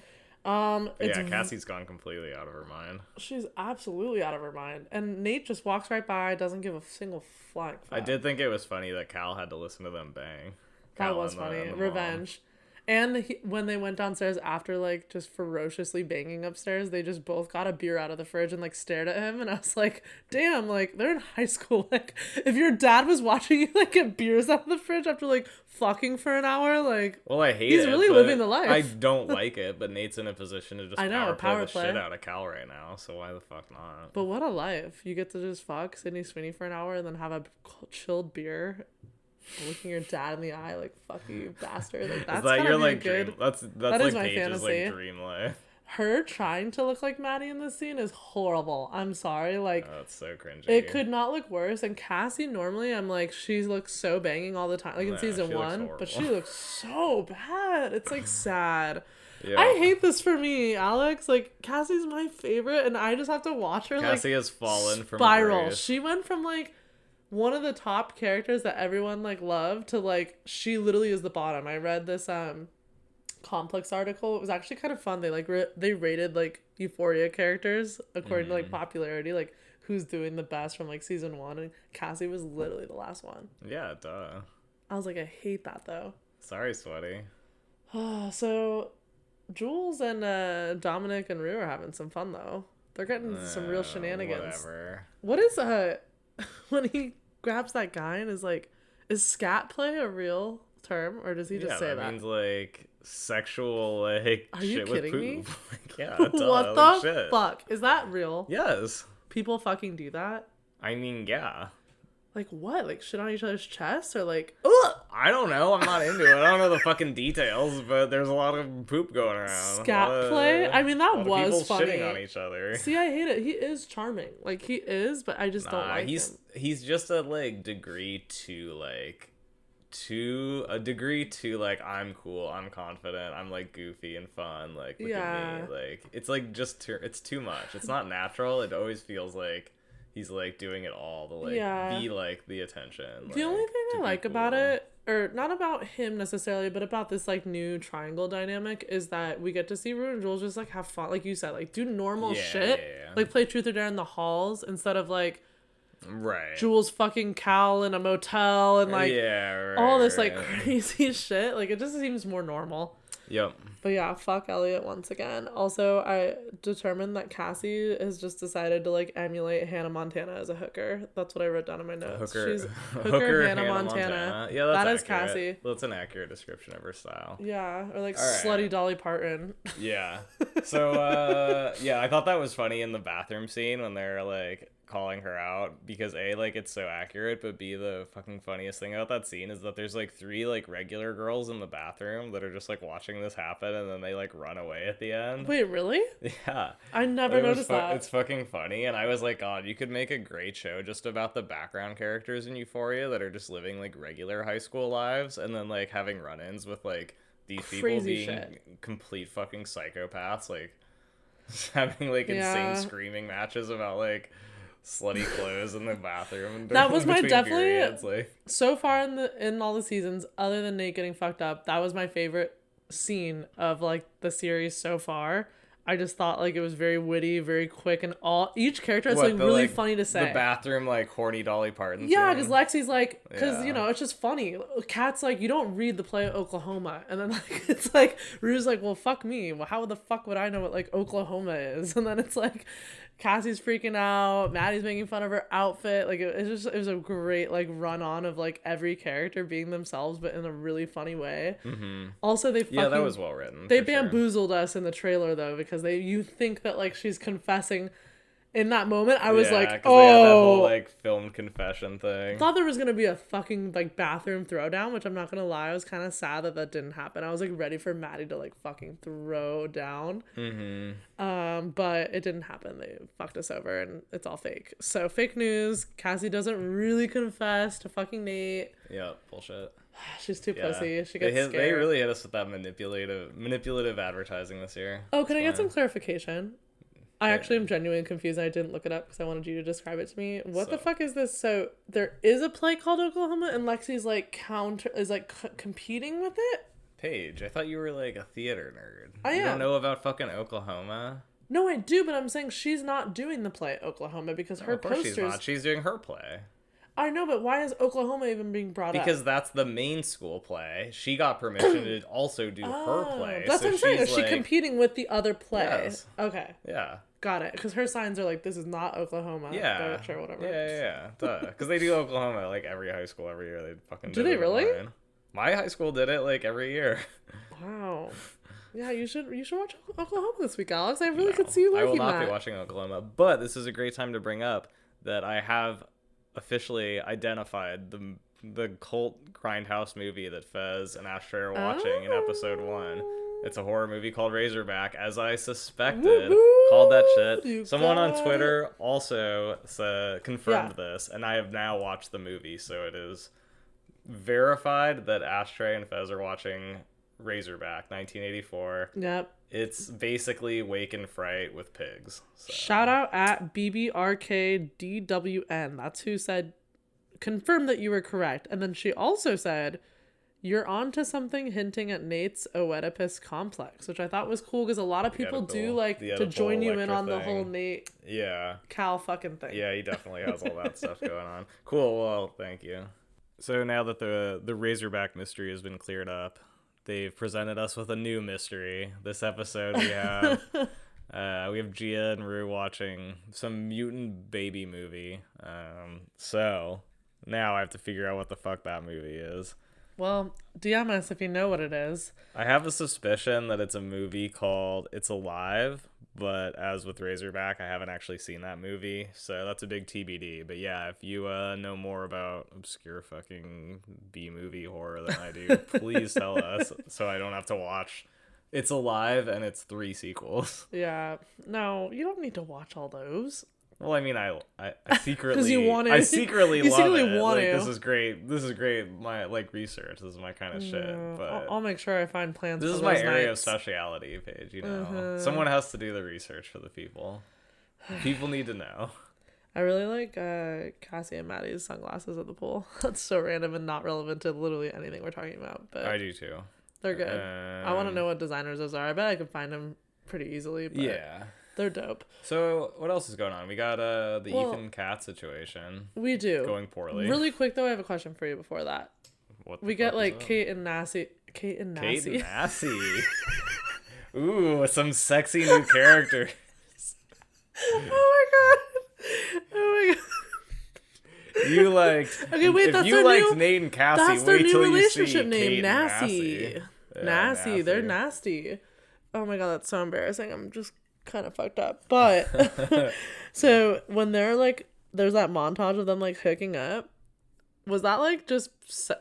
Cassie's gone completely out of her mind. She's absolutely out of her mind. And Nate just walks right by, doesn't give a single flying fuck. I did think it was funny that Cal had to listen to them bang. That was funny. Revenge. And when they went downstairs after, like, just ferociously banging upstairs, they just both got a beer out of the fridge and, like, stared at him. And I was like, damn, like, they're in high school. Like, if your dad was watching you, like, get beers out of the fridge after, like, fucking for an hour, like... Well, I hate it. He's really living the life. I don't like it, but Nate's in a position to just power play the shit out of Cal right now. So why the fuck not? But what a life. You get to just fuck Sydney Sweeney for an hour and then have a chilled beer... looking your dad in the eye like, fuck you bastard. Like, that's kind of like good. That's that like is my Paige's fantasy. like dream life. Her trying to look like Maddie in this scene is horrible. I'm sorry. Like, oh, it's so cringy. It could not look worse. And Cassie, normally I'm like, she looks so banging all the time, like in season 1, but she looks so bad. It's like sad. Yeah. I hate this for me, Alex. Like, Cassie's my favorite, and I just have to watch her Cassie has fallen from spiral. grace. She went from like one of the top characters that everyone like loved to like she literally is the bottom. I read this Complex article. It was actually kind of fun. They like they rated like Euphoria characters according to like popularity, like who's doing the best from like season 1, and Cassie was literally the last one. Yeah, duh. I was like, I hate that though. Sorry, sweaty. So Jules and Dominic and Rue are having some fun though. They're getting into some real shenanigans. Whatever. What is when he grabs that guy and is like, is scat play a real term, or does he just say that? That means like sexual like are you shit kidding with me? Like, yeah, duh, what like, the fuck? Is that real? Yes. People fucking do that? I mean, yeah. Like what? Like shit on each other's chests or like ugh! I don't know. I'm not into it. I don't know the fucking details, but there's a lot of poop going around. Scat play. I mean, that was funny. Shitting on each other. See, I hate it. He is charming. Like he is, but I just don't like him. He's just a like degree to like I'm cool, I'm confident, I'm like goofy and fun. Like look at me. Like it's like it's too much. It's not natural. It always feels like he's like doing it all to like be like the attention. The only thing I like about it, or not about him necessarily, but about this like new triangle dynamic is that we get to see Rue and Jules just like have fun, like you said, like do normal shit, like play truth or dare in the halls instead of like Jules fucking Cal in a motel and like all this like crazy shit. Like it just seems more normal. Yep. But yeah, fuck Elliot once again. Also, I determined that Cassie has just decided to like emulate Hannah Montana as a hooker. That's what I wrote down in my notes. She's hooker Hannah Montana. Yeah, that's accurate. Cassie. That's an accurate description of her style. Yeah, or like slutty Dolly Parton. Yeah. So yeah, I thought that was funny in the bathroom scene when they're like calling her out because A, like it's so accurate, but B, the fucking funniest thing about that scene is that there's like 3 like regular girls in the bathroom that are just like watching this happen and then they like run away at the end. Wait, really? Yeah. I never noticed that. It's fucking funny, and I was like, God, you could make a great show just about the background characters in Euphoria that are just living like regular high school lives and then like having run-ins with like these crazy people being complete fucking psychopaths, like having like insane screaming matches about like slutty clothes in the bathroom. That was my definitely periods, like. So far in all the seasons, other than Nate getting fucked up, that was my favorite scene of like the series so far. I just thought like it was very witty, very quick, and each character is like really funny to say. The bathroom like horny Dolly Parton. Yeah, because Lexi's like, because you know it's just funny. Kat's like, you don't read the play of Oklahoma, and then like it's like Rue's like, well fuck me, well how the fuck would I know what like Oklahoma is? And then it's like Cassie's freaking out, Maddie's making fun of her outfit. Like it was a great like run on of like every character being themselves, but in a really funny way. Mm-hmm. Also, that was well written. They bamboozled us in the trailer though, because you think that like she's confessing in that moment. I was like, oh, they had that whole like filmed confession thing. I thought there was gonna be a fucking like bathroom throwdown, which I'm not gonna lie, I was kind of sad that didn't happen. I was like ready for Maddie to like fucking throw down. Mm-hmm. But it didn't happen. They fucked us over, and it's all fake. So fake news. Cassie doesn't really confess to fucking Nate. Yeah, bullshit. She's too pussy. She gets scared. They really hit us with that manipulative advertising this year. Oh, can I get some clarification? I actually am genuinely confused. I didn't look it up because I wanted you to describe it to me. What the fuck is this? So there is a play called Oklahoma, and Lexi's like competing with it. Paige, I thought you were like a theater nerd. I am. You don't know about fucking Oklahoma? No, I do, but I'm saying she's not doing the play Oklahoma because her posters. She's not. She's doing her play. I know, but why is Oklahoma even being brought up? Because that's the main school play. She got permission to also do her play. That's what I'm saying. Is she competing with the other play? Yes. Okay. Yeah. Got it. Because her signs are like, this is not Oklahoma. Yeah. Sure, whatever. Yeah. Because they do Oklahoma like every high school every year. They fucking do they really? My high school did it like every year. Wow. Yeah, you should watch Oklahoma this week, Alex. I really could see you liking that. I will not be watching Oklahoma, but this is a great time to bring up that I have officially identified the cult grindhouse movie that Fez and Ashtray are watching in episode 1. It's a horror movie called Razorback, as I suspected. Woo-hoo! Called that shit. Someone on Twitter also confirmed this, and I have now watched the movie, so it is verified that Ashtray and Fez are watching Razorback, 1984. Yep. It's basically Wake and Fright with pigs. So. Shout out at BBRKDWN. That's who said, confirmed that you were correct. And then she also said, you're onto something hinting at Nate's Oedipus complex, which I thought was cool because a lot of people do like to join you in on the whole Nate Cal fucking thing. Yeah, he definitely has all that stuff going on. Cool. Well, thank you. So now that the Razorback mystery has been cleared up, they've presented us with a new mystery. This episode we have Gia and Rue watching some mutant baby movie. So now I have to figure out what the fuck that movie is. Well, DM us if you know what it is. I have a suspicion that it's a movie called It's Alive, But as with Razorback, I haven't actually seen that movie, so that's a big TBD. But yeah, if you know more about obscure fucking B-movie horror than I do, please tell us so I don't have to watch It's Alive and its 3 sequels. Yeah. No, you don't need to watch all those. Well, I mean, I secretly you want to. I secretly love secretly it. Want like to. this is great. This is great. My research. This is my kind of shit. But I'll make sure I find plans. This for is my those area nights. of speciality, Paige. You know, someone has to do the research for the people. People need to know. I really like Cassie and Maddie's sunglasses at the pool. That's so random and not relevant to literally anything we're talking about. But I do too. They're good. I want to know what designers those are. I bet I could find them pretty easily. But yeah. They're dope. So what else is going on? We got the Ethan Cat situation. We do. Going poorly. Really quick though, I have a question for you before that. What we get like Kate and Nassie. Kate and Nassie. Ooh, some sexy new characters. Oh my god. You liked. Okay, wait. If you liked Nate and Cassie, that's their wait new till relationship you see name, Kate Nassie. And Nassie. They're nasty. Oh my god, that's so embarrassing. I'm just kind of fucked up. But so when they're like, there's that montage of them like hooking up. Was that like just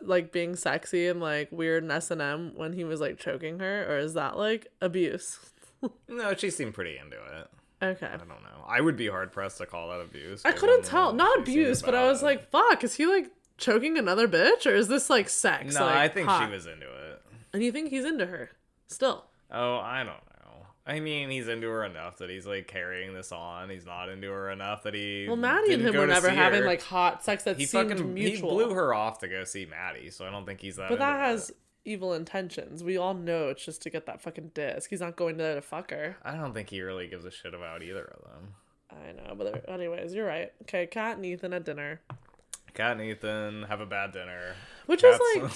like being sexy and like weird and S&M when he was like choking her, or is that like abuse? No, she seemed pretty into it. Okay. I don't know. I would be hard pressed to call that abuse. I couldn't tell. Not abuse, but I was like, fuck, is he like choking another bitch, or is this like sex? No, like, I think hot? she was into it. And you think he's into her still? Oh, I don't know. I mean, he's into her enough that he's like carrying this on. He's not into her enough that he. Well, Maddie and him were never having like hot sex that seemed mutual. He blew her off to go see Maddie, so I don't think he's that. But that has evil intentions. We all know it's just to get that fucking disc. He's not going there to fuck her. I don't think he really gives a shit about either of them. I know, but anyways, you're right. Okay, Kat and Ethan at dinner. Kat and Ethan have a bad dinner. Which is like...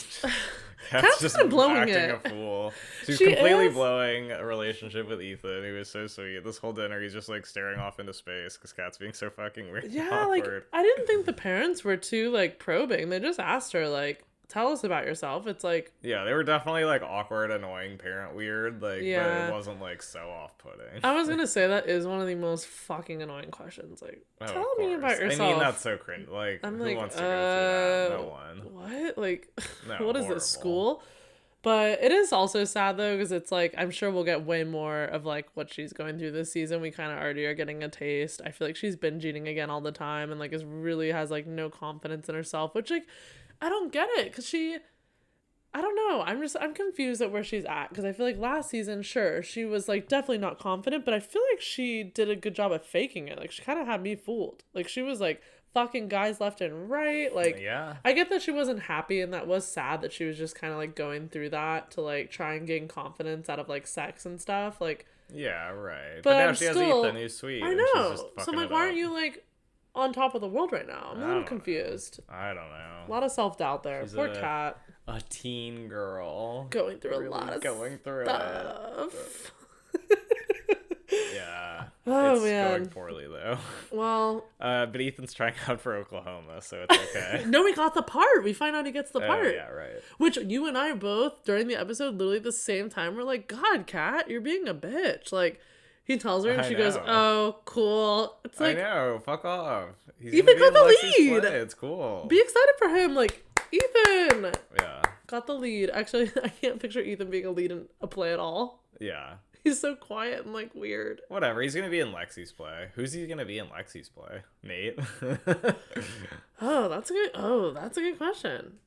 Kat's just blowing acting it. a fool. She's completely blowing a relationship with Ethan, who is so sweet. This whole dinner, he's just like staring off into space because Kat's being so fucking weird. Yeah, like I didn't think the parents were too like probing. They just asked her like, tell us about yourself. It's like, yeah, they were definitely like awkward, annoying parent weird, like, yeah. But it wasn't like so off-putting. I was gonna say that is one of the most fucking annoying questions. Like, tell me about yourself. I mean, that's so cringe. Like, I'm who like, wants to go through that? No one. What? Like, no, what is this, school? But it is also sad though, because it's like, I'm sure we'll get way more of like what she's going through this season. We kind of already are getting a taste. I feel like she's binge eating again all the time, and like is really has like no confidence in herself, which like I don't get it, because I don't know. I'm confused at where she's at, because I feel like last season, sure, she was like definitely not confident, but I feel like she did a good job of faking it. Like she kind of had me fooled. Like she was like fucking guys left and right. Like, yeah. I get that she wasn't happy, and that was sad that she was just kind of like going through that to like try and gain confidence out of like sex and stuff. Like, yeah, right. But now she has Ethan, who's sweet. I know. So I'm like, why aren't you like on top of the world right now? I'm a little confused. I don't know. A lot of self-doubt there. Poor Kat. A teen girl. Going through a lot of stuff. Yeah. Oh, it's man. going poorly, though. Well. But Ethan's trying out for Oklahoma, so it's okay. No, we got the part. We find out he gets the part. Yeah, right. Which you and I both, during the episode, literally at the same time, were like, God, Kat, you're being a bitch. Like, he tells her and she goes, oh, cool. It's like, I know. Fuck off. Ethan got the lead. It's cool. Be excited for him. Like, Ethan. Yeah. Got the lead. Actually, I can't picture Ethan being a lead in a play at all. Yeah. He's so quiet and like weird. Whatever. He's gonna be in Lexi's play. Who's he gonna be in Lexi's play? Nate. That's a good question.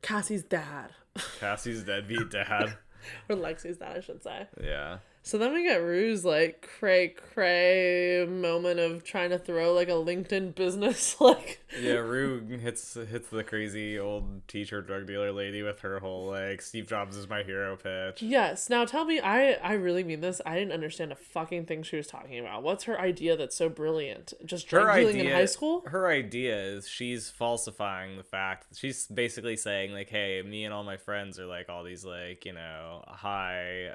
Cassie's dad. Cassie's deadbeat dad. Or Lexi's dad, I should say. Yeah. So then we get Rue's like cray moment of trying to throw like a LinkedIn business like. Yeah, Rue hits the crazy old teacher drug dealer lady with her whole like Steve Jobs is my hero pitch. Yes. Now tell me, I really mean this. I didn't understand a fucking thing she was talking about. What's her idea that's so brilliant? Just drug dealing in high school? Her idea is she's falsifying the fact. She's basically saying like, hey, me and all my friends are like all these like, you know, high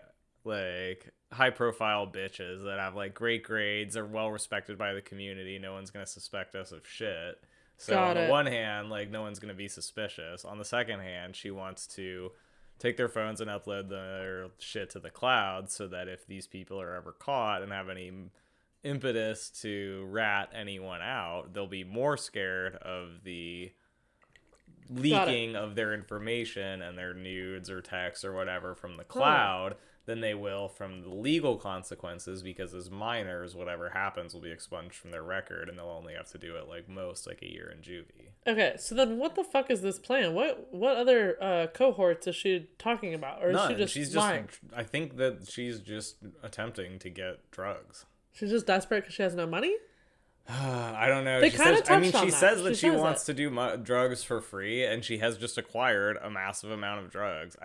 profile bitches that have like great grades, are well respected by the community. No one's gonna suspect us of shit. So on the one hand, like no one's gonna be suspicious. On the second hand, she wants to take their phones and upload their shit to the cloud so that if these people are ever caught and have any impetus to rat anyone out, they'll be more scared of the leaking of their information and their nudes or texts or whatever from the cloud than they will from the legal consequences, because as minors, whatever happens will be expunged from their record and they'll only have to do it like most like a year in juvie. Okay, so then what the fuck is this plan? What other cohorts is she talking about? Or None. is she just lying? I think that she's just attempting to get drugs. She's just desperate because she has no money? I don't know. They kind of touched on that. She says that she wants to do drugs for free, and she has just acquired a massive amount of drugs.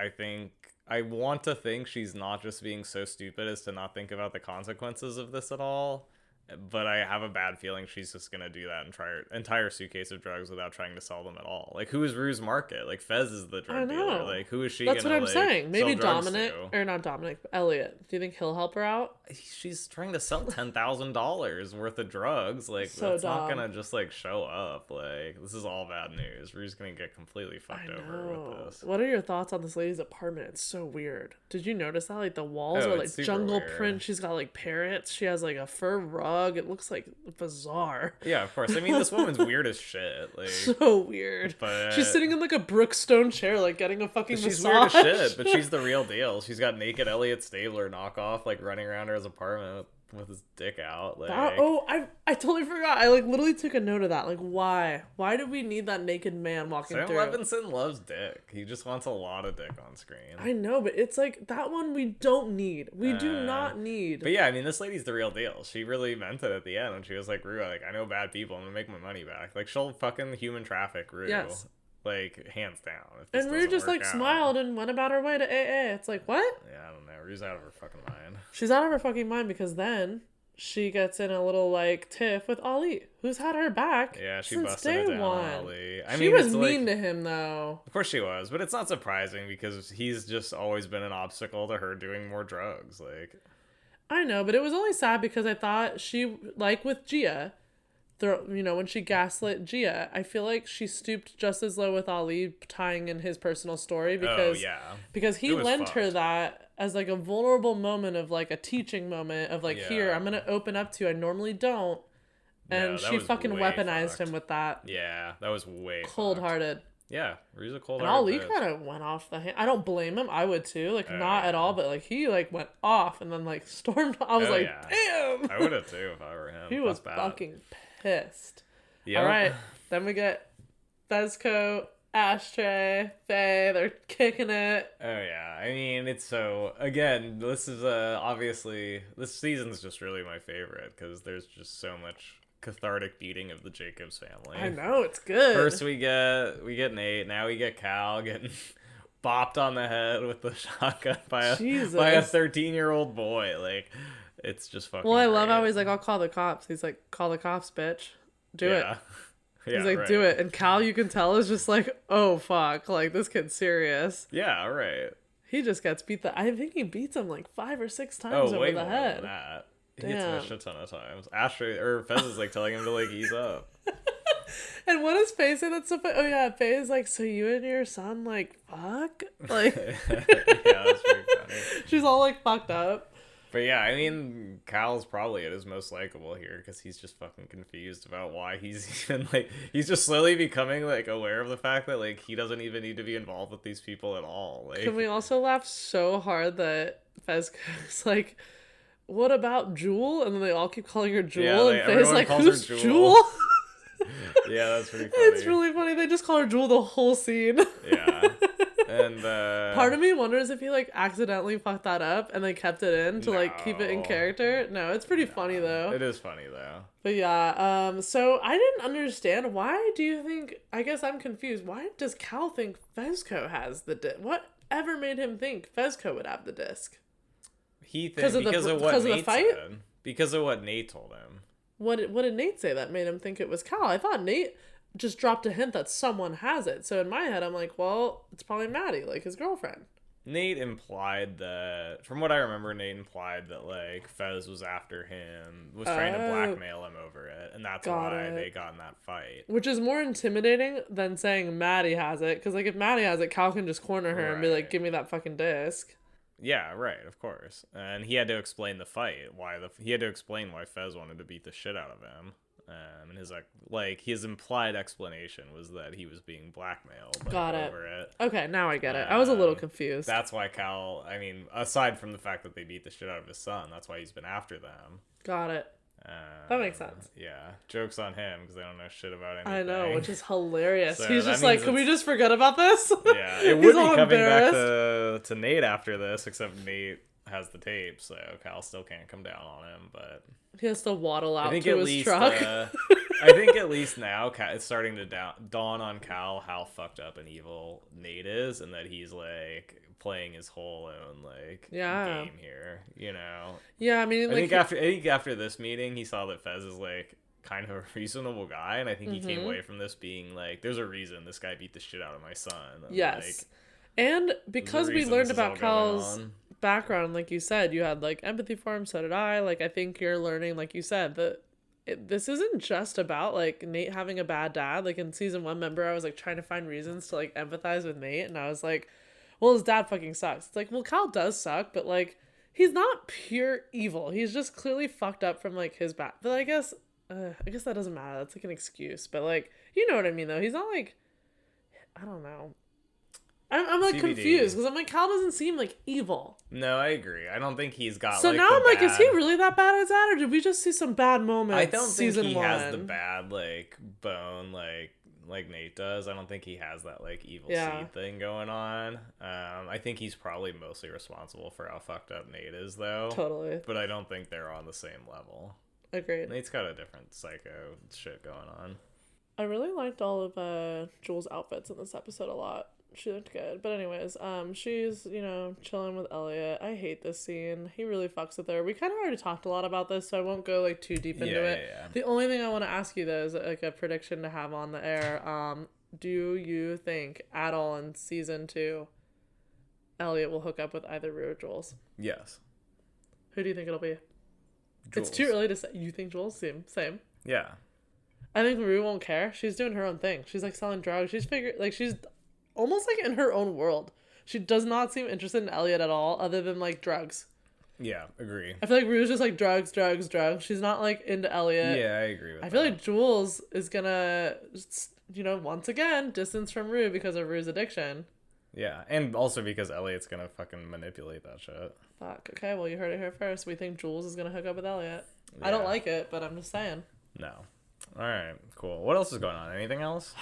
I want to think she's not just being so stupid as to not think about the consequences of this at all. But I have a bad feeling she's just going to do that and try her entire suitcase of drugs without trying to sell them at all. Like, who is Rue's market? Like, Fez is the drug dealer. Like, who is she going to, That's what I'm saying. Maybe Dominic, or not Dominic, but Elliot. Do you think he'll help her out? She's trying to sell $10,000 worth of drugs. Like, so that's dumb. not going to just, like, show up. Like, this is all bad news. Rue's going to get completely fucked over with this. What are your thoughts on this lady's apartment? It's so weird. Did you notice that? Like, the walls are, like, jungle print. She's got, like, parrots. She has, like, a fur rug. It looks, like, bizarre. Yeah, of course. I mean, this woman's weird as shit. Like, so weird. But she's sitting in like a Brookstone chair, like getting a fucking massage. She's weird as shit, but she's the real deal. She's got naked Elliot Stabler knockoff like running around her apartment with his dick out. Like, I totally forgot. I like literally took a note of that. Like, why did we need that naked man walking Sam through? Levinson loves dick. He just wants a lot of dick on screen. I know, but it's like that one we don't need. We do not need. But yeah, I mean, this lady's the real deal. She really meant it at the end when she was like, Rue, like, I know bad people. I'm gonna make my money back. Like, she'll fucking human traffic Rue. Yes. Like, hands down. And Rue just like smiled and went about her way to AA. It's like, what? Yeah, I don't know. Rue's out of her fucking mind. She's out of her fucking mind because then she gets in a little like tiff with Ali, who's had her back. Yeah, she since busted day it down one. on Ali. She was mean to him though. Of course she was, but it's not surprising because he's just always been an obstacle to her doing more drugs. Like, I know, but it was only sad because I thought she, like with Gia, when she gaslit Gia, I feel like she stooped just as low with Ali tying in his personal story because he lent her that as like a vulnerable moment of like a teaching moment of like, here, I'm gonna open up to you. I normally don't. And she fucking weaponized him with that. Yeah, that was way cold-hearted. Yeah, he's a cold-hearted. And Ali kind of went off the hand. I don't blame him. I would too. Like, not at all, but like he like went off and then like stormed. I was damn. I would have too if I were him. He was fucking pissed. Yep. All right, then we get Fezco, Ashtray, Faye. They're kicking it. Oh yeah, I mean it's so. Again, this is obviously this season's just really my favorite because there's just so much cathartic beating of the Jacobs family. I know, it's good. First we get Nate. Now we get Cal getting bopped on the head with the shotgun by a 13-year-old boy. Like, it's just fucking. Well, I love how he's like, I'll call the cops. He's like, call the cops, bitch. Do it. Yeah, he's like, do it. And Cal, you can tell, is just like, oh fuck, like this kid's serious. Yeah, right. He just gets beat. I think he beats him like 5 or 6 times over the head. Than that. He hits him a shit ton of times. Fez is like telling him to like ease up. And what does Faye say that's so funny? Oh yeah, Faye is like, so you and your son like fuck? Like yeah, that's pretty funny. She's all like fucked up. But yeah, I mean, Cal's probably at his most likable here because he's just fucking confused about why he's even like, he's just slowly becoming like aware of the fact that like he doesn't even need to be involved with these people at all. Like, can we also laugh so hard that Fezco's like, what about Jewel? And then they all keep calling her Jewel, yeah, and Faye's like, who's Jewel? Yeah, that's pretty funny. It's really funny. They just call her Jewel the whole scene. Yeah. And part of me wonders if he like accidentally fucked that up and they kept it in to like keep it in character. No, it's pretty funny though. It is funny though. But yeah, so I didn't understand, why do you think, I guess I'm confused, why does Cal think Fezco has the disc? Whatever made him think Fezco would have the disc? He thinks because of what Nate said. Because of what Nate told him. What did Nate say that made him think it was Cal? I thought Nate just dropped a hint that someone has it. So in my head, I'm like, well, it's probably Maddie, like his girlfriend. Nate implied that, from what I remember, Nate implied that, like, Fez was after him, was trying to blackmail him over it, and that's why they got in that fight. Which is more intimidating than saying Maddie has it, because, like, if Maddie has it, Cal can just corner her and be like, give me that fucking disc. Yeah, right, of course. And he had to explain the fight, he had to explain why Fez wanted to beat the shit out of him. And his implied explanation was that he was being blackmailed over it. Okay, now I get it. I was a little confused. That's why Cal, I mean, aside from the fact that they beat the shit out of his son, that's why he's been after them. Got it. That makes sense. Yeah. Joke's on him because they don't know shit about anything. I know, which is hilarious. So he's just like, can we just forget about this? Yeah, it would be coming back to Nate after this, except Nate has the tape, so Cal still can't come down on him, but he has to waddle out to his truck. I think at least now it's starting to dawn on Cal how fucked up and evil Nate is, and that he's like playing his whole own game here, you know. Yeah, I mean, I think after this meeting, he saw that Fez is like kind of a reasonable guy, and I think he came away from this being like, "There's a reason this guy beat the shit out of my son." And, yes, and because we learned about Cal's background, like you said, you had like empathy for him. So did I. Like, I think you're learning, like you said, that this isn't just about like Nate having a bad dad. Like in season 1, remember, I was like trying to find reasons to like empathize with Nate, and I was like, well, his dad fucking sucks. It's like, well, Cal does suck, but like he's not pure evil. He's just clearly fucked up from like his back. But I guess that doesn't matter. That's like an excuse. But like, you know what I mean though. He's not like, I don't know. I'm like CBD. Confused because I'm like, Cal doesn't seem like evil. No, I agree. I don't think he's got. So like, now I'm like, is he really that bad as that, or did we just see some bad moments? I don't think he has the bad like bone like Nate does. I don't think he has that like evil seed thing going on. I think he's probably mostly responsible for how fucked up Nate is, though. Totally. But I don't think they're on the same level. Agreed. Nate's got a different psycho shit going on. I really liked all of Jules' outfits in this episode a lot. She looked good. But anyways, she's, you know, chilling with Elliot. I hate this scene. He really fucks with her. We kind of already talked a lot about this, so I won't go, like, too deep into it. Yeah. The only thing I want to ask you, though, is, like, a prediction to have on the air. Do you think, at all in season 2, Elliot will hook up with either Rue or Jules? Yes. Who do you think it'll be? Jules. It's too early to say. You think Jules? Same. Yeah. I think Rue won't care. She's doing her own thing. She's, like, selling drugs. She's almost like in her own world. She does not seem interested in Elliot at all, other than like drugs. Yeah, agree. I feel like Rue's just like drugs. She's not like into Elliot. Yeah, I agree with that. I feel like Jules is gonna, you know, once again, distance from Rue because of Rue's addiction. Yeah, and also because Elliot's gonna fucking manipulate that shit. Fuck. Okay, well, you heard it here first. We think Jules is gonna hook up with Elliot. Yeah. I don't like it, but I'm just saying. No. All right, cool. What else is going on? Anything else?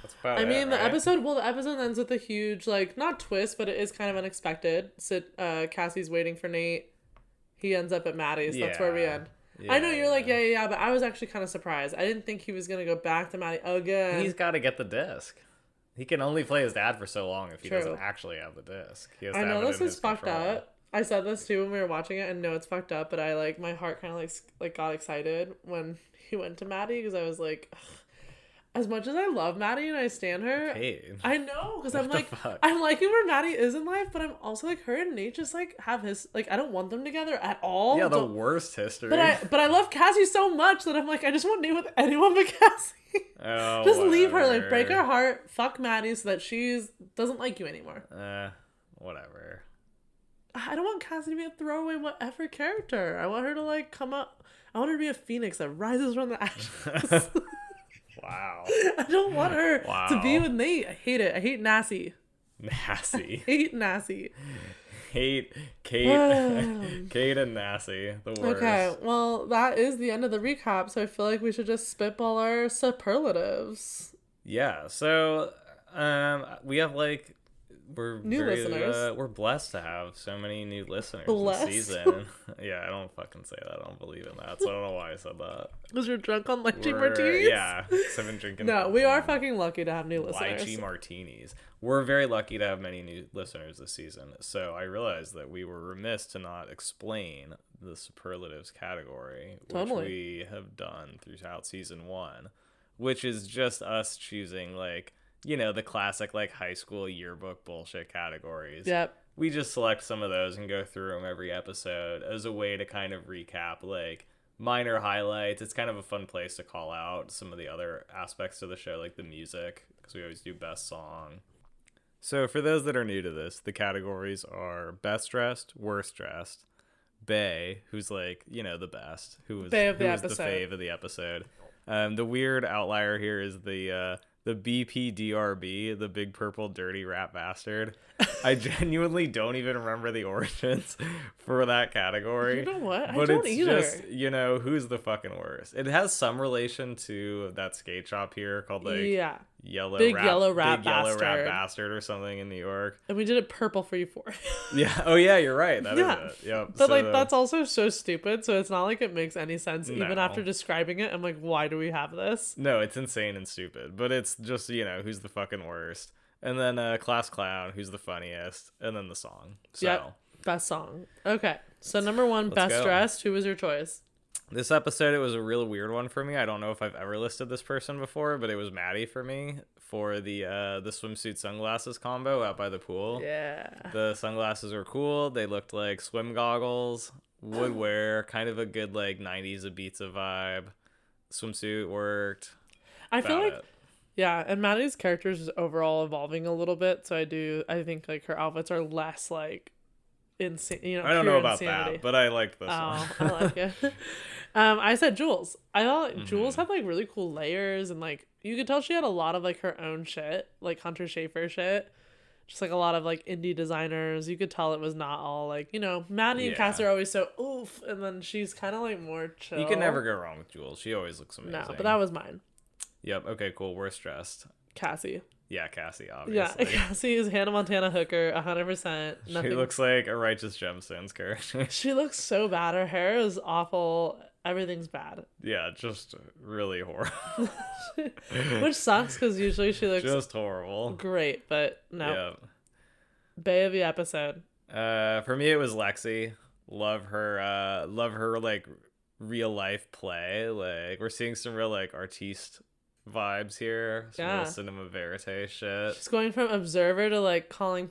That's about I mean, it, the right? episode ends with a huge, like, not twist, but it is kind of unexpected. Cassie's waiting for Nate. He ends up at Maddie's. Yeah. That's where we end. Yeah, I know you're like, yeah, but I was actually kind of surprised. I didn't think he was going to go back to Maddie again. He's got to get the disc. He can only play his dad for so long if he doesn't actually have the disc. I know this is fucked up. I said this too when we were watching it, and no, it's fucked up, but I, like, my heart kind of, like got excited when he went to Maddie, because I was like, ugh. As much as I love Maddie and I stan her, Paige. I know, because I'm like, I'm liking where Maddie is in life, but I'm also like, her and Nate just like have his, like, I don't want them together at all. Yeah, the worst history. But I love Cassie so much that I'm like, I just want Nate with anyone but Cassie. Oh, just leave her, like, break her heart, fuck Maddie so that she doesn't like you anymore. Whatever. I don't want Cassie to be a throwaway whatever character. I want her to like come up. I want her to be a phoenix that rises from the ashes. Wow. I don't want her to be with Nate. I hate it. I hate Nassie. Nassie. I hate Nassie. Hate Kate. Kate and Nassie. The worst. Okay, well, that is the end of the recap, so I feel like we should just spitball our superlatives. Yeah, so we have like new listeners. We're blessed to have so many new listeners this season. Yeah, I don't fucking say that. I don't believe in that. So I don't know why I said that. Because you're drunk on lychee martinis? Yeah, I've been drinking. No, we are fucking lucky to have new listeners. Lychee martinis. We're very lucky to have many new listeners this season. So I realized that we were remiss to not explain the superlatives category, which we have done throughout season 1, which is just us choosing like, you know, the classic like high school yearbook bullshit categories. Yep. we just select some of those and go through them every episode as a way to kind of recap like minor highlights. It's kind of a fun place to call out some of the other aspects of the show, like the music, because we always do best song. So for those that are new to this, the categories are best dressed, worst dressed, Bae, who's like, you know, the best, who was the fave of the episode. The weird outlier here is the BPDRB, the big purple dirty rat bastard. I genuinely don't even remember the origins for that category. You know what? I but don't it's either. Just, you know, who's the fucking worst? It has some relation to that skate shop here called like yellow rat bastard or something in New York. And we did it purple for Euphoria. Yeah. Oh yeah, you're right. That is it. Yep. But like that's also so stupid. So it's not like it makes any sense. No. Even after describing it, I'm like, why do we have this? No, it's insane and stupid. But it's just, you know, who's the fucking worst. And then Class Clown, who's the funniest, and then the song. So best song. Okay, so number one, best dressed. Who was your choice? This episode, it was a real weird one for me. I don't know if I've ever listed this person before, but it was Maddie for me for the swimsuit sunglasses combo out by the pool. Yeah. The sunglasses were cool. They looked like swim goggles, would wear, kind of a good like 90s Ibiza vibe. Swimsuit worked. I feel like yeah, and Maddie's character is overall evolving a little bit, so I think like her outfits are less like insane, you know. I don't know about that, but I like this one. I like it. I said Jules. I thought like, Jules had like really cool layers, and like you could tell she had a lot of like her own shit, like Hunter Schafer shit. Just like a lot of like indie designers. You could tell it was not all like, you know, Maddie and Cass are always so oof, and then she's kind of like more chill. You can never go wrong with Jules. She always looks amazing. No, but that was mine. Yep. Okay, cool. Worst dressed. Cassie. Yeah, Cassie, obviously. Yeah, Cassie is Hannah Montana hooker, 100%. She looks like a Righteous Gemstones character. She looks so bad. Her hair is awful. Everything's bad. Yeah, just really horrible. Which sucks, because usually she looks just horrible. Great, but no. Yeah. Bae of the episode. For me, it was Lexi. Love her, like, real life play. Like, we're seeing some real, like, artiste vibes here. Some real cinema verite shit. She's going from observer to like calling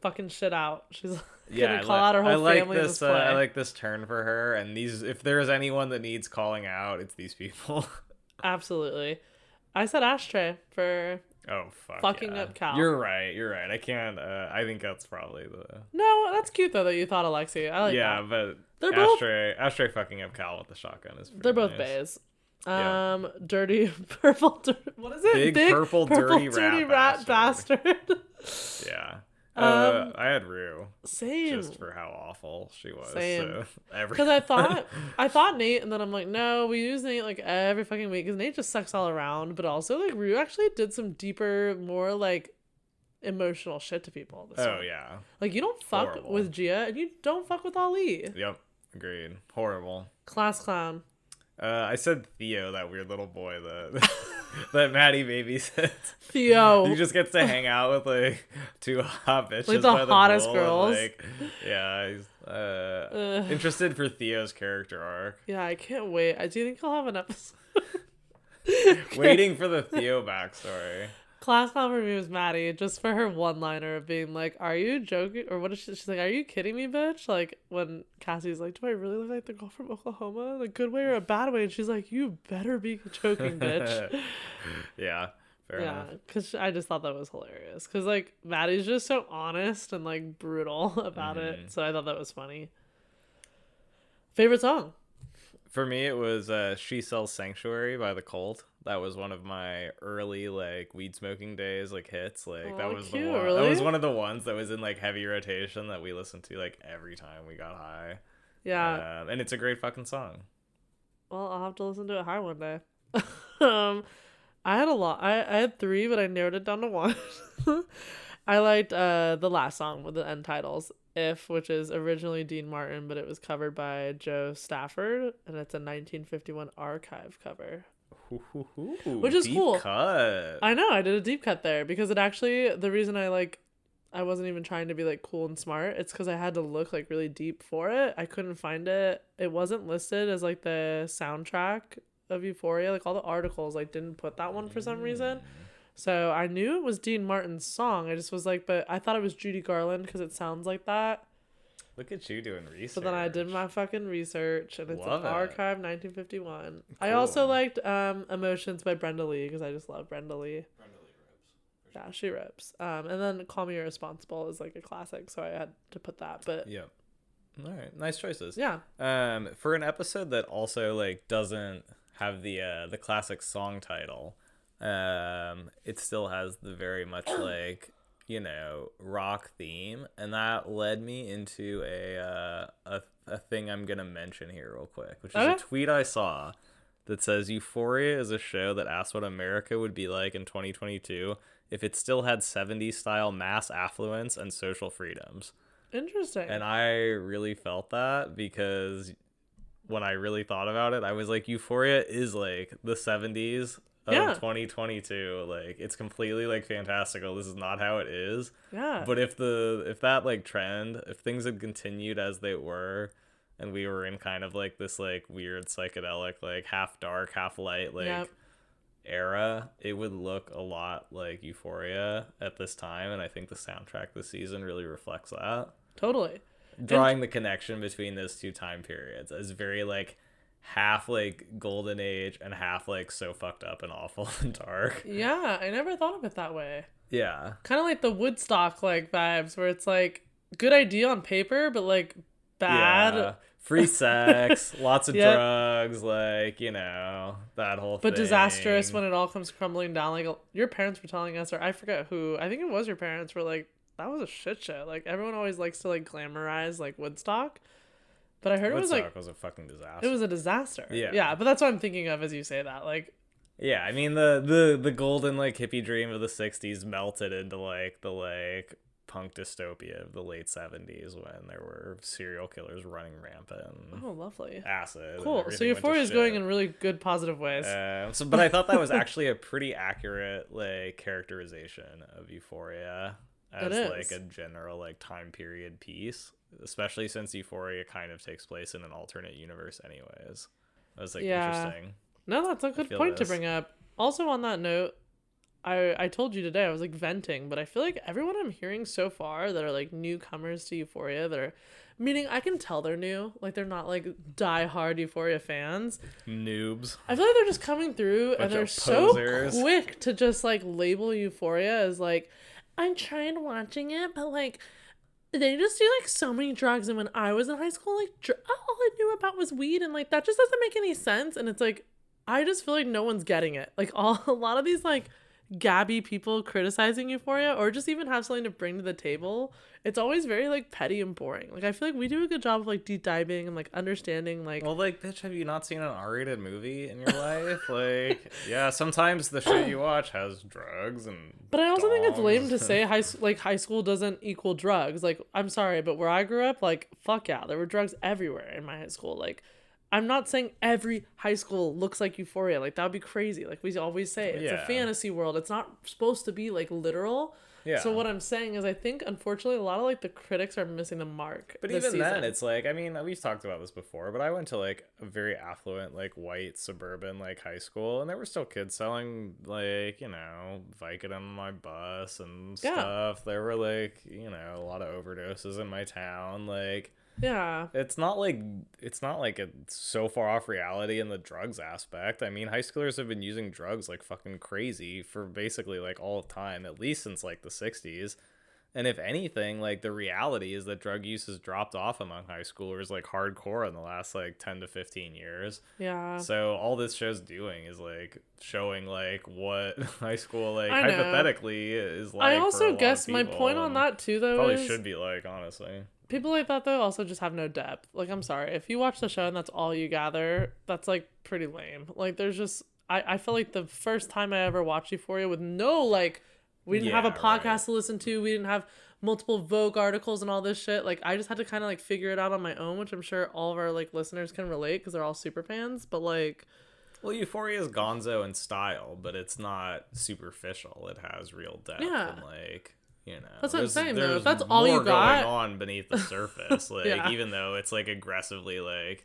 fucking shit out. She's gonna call out her whole family in this play. I like this turn for her, and if there's anyone that needs calling out, it's these people. Absolutely. I said Ashtray for fucking up Cal. You're right. I can't I think that's probably the No, that's cute though that you thought Alexi. I like that. Yeah, but they're Ashtray fucking up Cal with the shotgun is they're both bays. Dirty purple what is it? Big purple dirty rat bastard. Yeah. I had Rue. Same. Just for how awful she was. Same. Because I thought Nate, and then I'm like, no, we use Nate like every fucking week because Nate just sucks all around. But also like Rue actually did some deeper, more like emotional shit to people. Yeah. Like you don't fuck with Gia, and you don't fuck with Ali. Yep. Agreed. Horrible. Class clown. I said Theo, that weird little boy that Maddie babysits. Theo. He just gets to hang out with like two hot bitches. Like the hottest girls. Like, yeah, he's interested for Theo's character arc. Yeah, I can't wait. Do you think he'll have an episode? Waiting for the Theo backstory. Class clown for me was Maddie, just for her one-liner of being like, are you joking? Or what is she's like, are you kidding me, bitch? Like, when Cassie's like, do I really look like the girl from Oklahoma? In a good way or a bad way? And she's like, you better be joking, bitch. Yeah, fair enough. Yeah, because I just thought that was hilarious. Because, like, Maddie's just so honest and, like, brutal about it. So I thought that was funny. Favorite song? For me, it was She Sells Sanctuary by The Cult. That was one of my early like weed smoking days, like hits. Like that was cute, the one. really? That was one of the ones that was in like heavy rotation that we listened to like every time we got high. Yeah, and it's a great fucking song. Well, I'll have to listen to it high one day. I had a lot. I had 3, but I narrowed it down to 1. I liked the last song with the end titles, If, which is originally Dean Martin, but it was covered by Joe Stafford, and it's a 1951 archive cover. Which is cool. Cut. I know, I did a deep cut there because it actually, the reason I wasn't even trying to be like cool and smart, it's because I had to look like really deep for it. I couldn't find it. It wasn't listed as like the soundtrack of Euphoria. Like all the articles like didn't put that one for some reason. So I knew it was Dean Martin's song. I just was like, but I thought it was Judy Garland because it sounds like that. Look at you doing research. But then I did my fucking research, and it's Love an it. archive 1951. Cool. I Cool. also liked Emotions by Brenda Lee because I just love Brenda Lee. Brenda Lee rips. Yeah, she rips. And then Call Me Irresponsible is like a classic, so I had to put that. But yeah. All right, nice choices. Yeah. For an episode that also like doesn't have the classic song title, it still has the very much like, you know, rock theme, and that led me into a thing I'm gonna mention here real quick, which is a tweet I saw that says Euphoria is a show that asks what America would be like in 2022 if it still had 70s style mass affluence and social freedoms. Interesting. And I really felt that because when I really thought about it, I was like, Euphoria is like the 70s of 2022. Like, it's completely like fantastical. This is not how it is. Yeah. But if that like trend, if things had continued as they were, and we were in kind of like this like weird psychedelic, like half dark, half light, like era, it would look a lot like Euphoria at this time. And I think the soundtrack this season really reflects that. Totally. Drawing the connection between those two time periods as very like half like golden age and half like so fucked up and awful and dark. Yeah, I never thought of it that way. Yeah. Kind of like the Woodstock like vibes where it's like good idea on paper, but like bad. Yeah. Free sex, lots of drugs, like, you know, that whole thing. But disastrous when it all comes crumbling down. Like your parents were telling us, or I forget who, I think it was your parents, were like, that was a shit show. Like everyone always likes to like glamorize like Woodstock, but I heard Woodstock was a fucking disaster. It was a disaster. Yeah, but that's what I'm thinking of as you say that. Like, yeah, I mean the golden like hippie dream of the 60s melted into like the like punk dystopia of the late 70s when there were serial killers running rampant. Oh, lovely. Acid. Cool. So Euphoria is going in really good positive ways. But I thought that was actually a pretty accurate like characterization of Euphoria as like a general like time period piece, especially since Euphoria kind of takes place in an alternate universe anyways. That was like interesting. No, that's a good point to bring up. Also on that note, I told you today I was like venting, but I feel like everyone I'm hearing so far that are like newcomers to Euphoria, that are, meaning I can tell they're new, like they're not like diehard Euphoria fans. Noobs. I feel like they're just coming through and they're so quick to just like label Euphoria as like, I tried watching it, but like they just do like so many drugs, and when I was in high school, like all I knew about was weed, and like that just doesn't make any sense. And it's like I just feel like no one's getting it. Like a lot of these like gabby people criticizing Euphoria, or just even have something to bring to the table, it's always very like petty and boring. Like I feel like we do a good job of like deep diving and like understanding like, well, like, bitch, have you not seen an R-rated movie in your life? Like, yeah, sometimes the shit you watch has drugs and but I also think it's lame to say high school doesn't equal drugs. Like, I'm sorry, but where I grew up, like, fuck yeah, there were drugs everywhere in my high school. Like, I'm not saying every high school looks like Euphoria. Like, that would be crazy. Like we always say, it's a fantasy world. It's not supposed to be, like, literal. Yeah. So what I'm saying is I think, unfortunately, a lot of, like, the critics are missing the mark. But even then, it's like, I mean, we've talked about this before, but I went to, like, a very affluent, like, white, suburban, like, high school, and there were still kids selling, like, you know, Vicodin on my bus and stuff. There were, like, you know, a lot of overdoses in my town, like... Yeah. It's not like it's so far off reality in the drugs aspect. I mean, high schoolers have been using drugs like fucking crazy for basically like all the time, at least since like the 60s. And if anything, like the reality is that drug use has dropped off among high schoolers like hardcore in the last like 10 to 15 years. Yeah. So all this show's doing is like showing like what high school like hypothetically is like. I also guess my point on that too though probably should be like, honestly. People like that, though, also just have no depth. Like, I'm sorry. If you watch the show and that's all you gather, that's, like, pretty lame. Like, there's just... I feel like the first time I ever watched Euphoria with no, like... We didn't have a podcast to listen to. We didn't have multiple Vogue articles and all this shit. Like, I just had to kind of, like, figure it out on my own, which I'm sure all of our, like, listeners can relate because they're all super fans. But, like... Well, Euphoria is gonzo in style, but it's not superficial. It has real depth and, like... You know, that's what I'm saying though. If that's all you got going on beneath the surface, like even though it's like aggressively like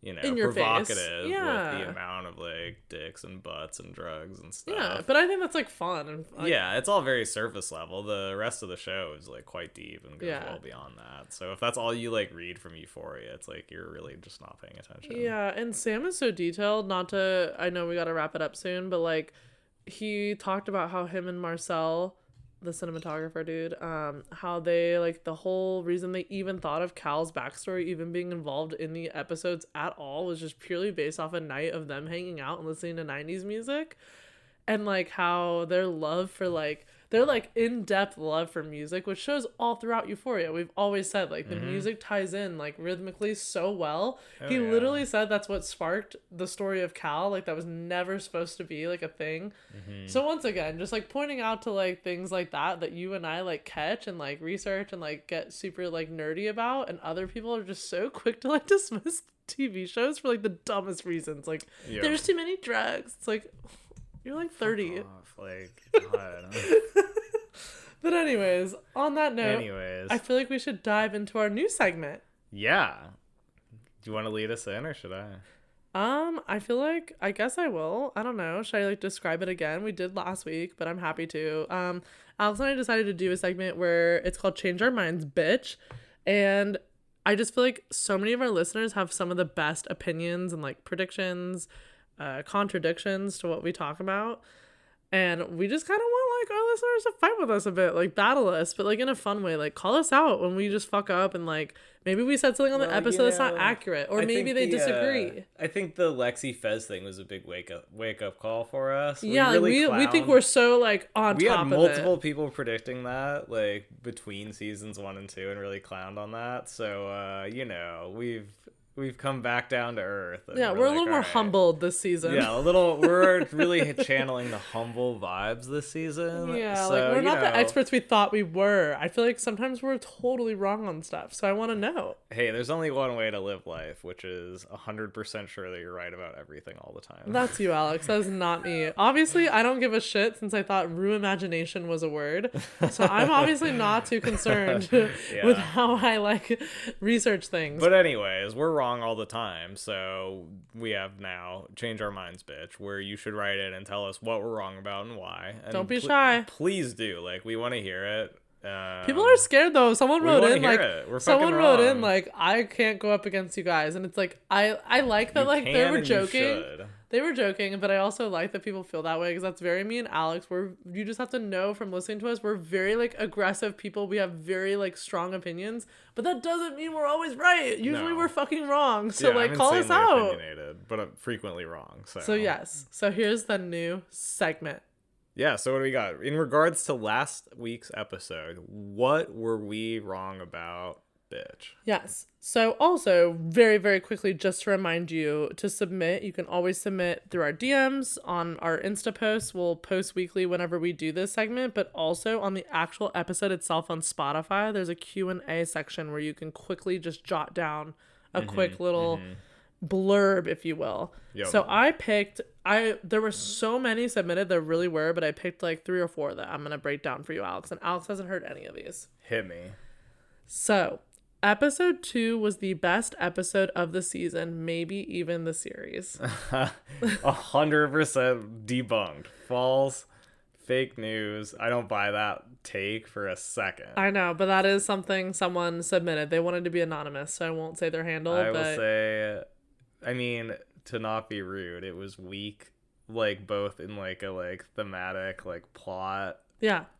in your provocative face. with the amount of like dicks and butts and drugs and stuff. Yeah, but I think that's like fun. And like, yeah, it's all very surface level. The rest of the show is like quite deep and goes well beyond that. So if that's all you like read from Euphoria, it's like you're really just not paying attention. Yeah, and Sam is so detailed. I know we got to wrap it up soon, but like he talked about how him and Marcel, the cinematographer dude, how they like the whole reason they even thought of Cal's backstory even being involved in the episodes at all was just purely based off a night of them hanging out and listening to 90s music, and like how their love for like their like in-depth love for music, which shows all throughout Euphoria. We've always said like the music ties in like rhythmically so well. He literally said that's what sparked the story of Cal, like that was never supposed to be like a thing. So once again, just like pointing out to like things like that you and I like catch and like research and like get super like nerdy about, and other people are just so quick to like dismiss TV shows for like the dumbest reasons, like there's too many drugs. It's like, you're like 30. Like, God. But anyways, on that note, I feel like we should dive into our new segment. Yeah. Do you want to lead us in or should I? I feel like, I guess I will. I don't know. Should I like describe it again? We did last week, but I'm happy to. Alex and I decided to do a segment where it's called Change Our Minds, Bitch. And I just feel like so many of our listeners have some of the best opinions and like predictions, contradictions to what we talk about, and we just kind of want like our listeners to fight with us a bit, like battle us, but like in a fun way, like call us out when we just fuck up, and like maybe we said something on the episode that's not accurate, or maybe they disagree. I think the Lexi Fez thing was a big wake up call for us. We think we're so like on top of it. We had multiple people predicting that like between seasons 1 and 2 and really clowned on that, so we've come back down to earth. Yeah, we're a little more humbled this season. Yeah, we're really channeling the humble vibes this season. Yeah, so, like we're not the experts we thought we were. I feel like sometimes we're totally wrong on stuff, so I want to know. Hey, there's only one way to live life, which is 100% sure that you're right about everything all the time. That's you, Alex. That's not me. Obviously, I don't give a shit since I thought Rue Imagination was a word. So I'm obviously not too concerned with how I like research things. But anyways, we're wrong all the time, so we have now Change Our Minds, Bitch, where you should write in and tell us what we're wrong about and why. And don't be shy. Please do. Like, we want to hear it. People are scared though. Someone wrote in like I can't go up against you guys, and it's like I like that, like they were joking. They were joking, but I also like that people feel that way, because that's very me and Alex. You just have to know from listening to us, we're very like aggressive people. We have very like strong opinions, but that doesn't mean we're always right. Usually we're fucking wrong. So like call us out. But I'm frequently wrong. So yes. So here's the new segment. Yeah, so what do we got? In regards to last week's episode, what were we wrong about, bitch? Yes. So also, very, very quickly, just to remind you to submit, you can always submit through our DMs on our Insta posts. We'll post weekly whenever we do this segment, but also on the actual episode itself on Spotify, there's a Q&A section where you can quickly just jot down a quick little blurb, if you will. Yep. So there were so many submitted, there really were, but I picked like 3 or 4 that I'm going to break down for you, Alex, and Alex hasn't heard any of these. Hit me. So episode 2 was the best episode of the season, maybe even the series. 100% debunked. False. Fake news. I don't buy that take for a second. I know, but that is something someone submitted. They wanted to be anonymous, so I won't say their handle. I will say, I mean, to not be rude, it was weak, like both in like a like thematic like plot,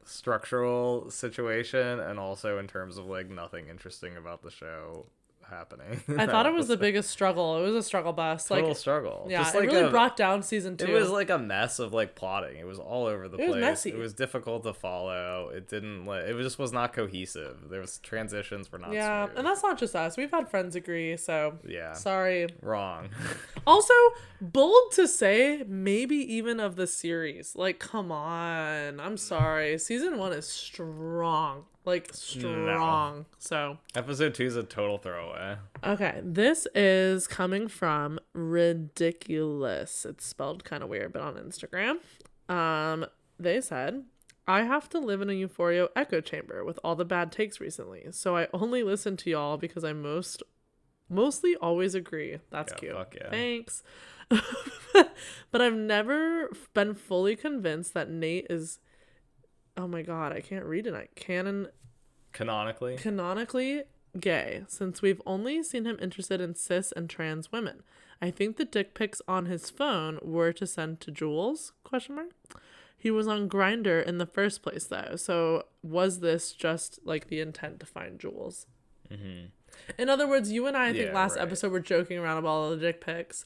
structural situation, and also in terms of like nothing interesting about the show happening. I thought it was the biggest struggle. It was a struggle bus. Total struggle. Yeah, just it like really brought down season 2. It was like a mess of like plotting. It was all over the place. It was messy. It was difficult to follow. It just was not cohesive. There was transitions were not smooth. And that's not just us. We've had friends agree, so sorry. Wrong. Also, bold to say, maybe even of the series. Like, come on. I'm sorry. Season 1 is strong. Like, strong. No. So episode 2 is a total throwaway. Okay, this is coming from Ridiculous. It's spelled kind of weird, but on Instagram. They said, I have to live in a Euphoria echo chamber with all the bad takes recently, so I only listen to y'all because I'm most mostly always agree. That's cute. Fuck yeah. Thanks. But I've never been fully convinced that Nate is, oh my god, I can't read it. Canonically gay, since we've only seen him interested in cis and trans women. I think the dick pics on his phone were to send to Jules? ? He was on Grindr in the first place, though. So was this just like the intent to find Jules? Mm-hmm. In other words, you and I think last episode were joking around about all the dick pics.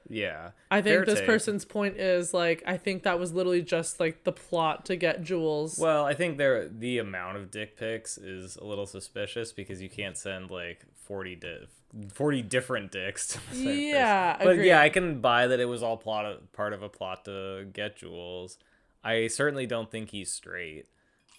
Yeah. I think this person's point is like, I think that was literally just like the plot to get Jules. Well, I think the amount of dick pics is a little suspicious because you can't send like 40 different dicks to the same person. But agreed. yeah, I can buy that it was all part of a plot to get Jules. I certainly don't think he's straight.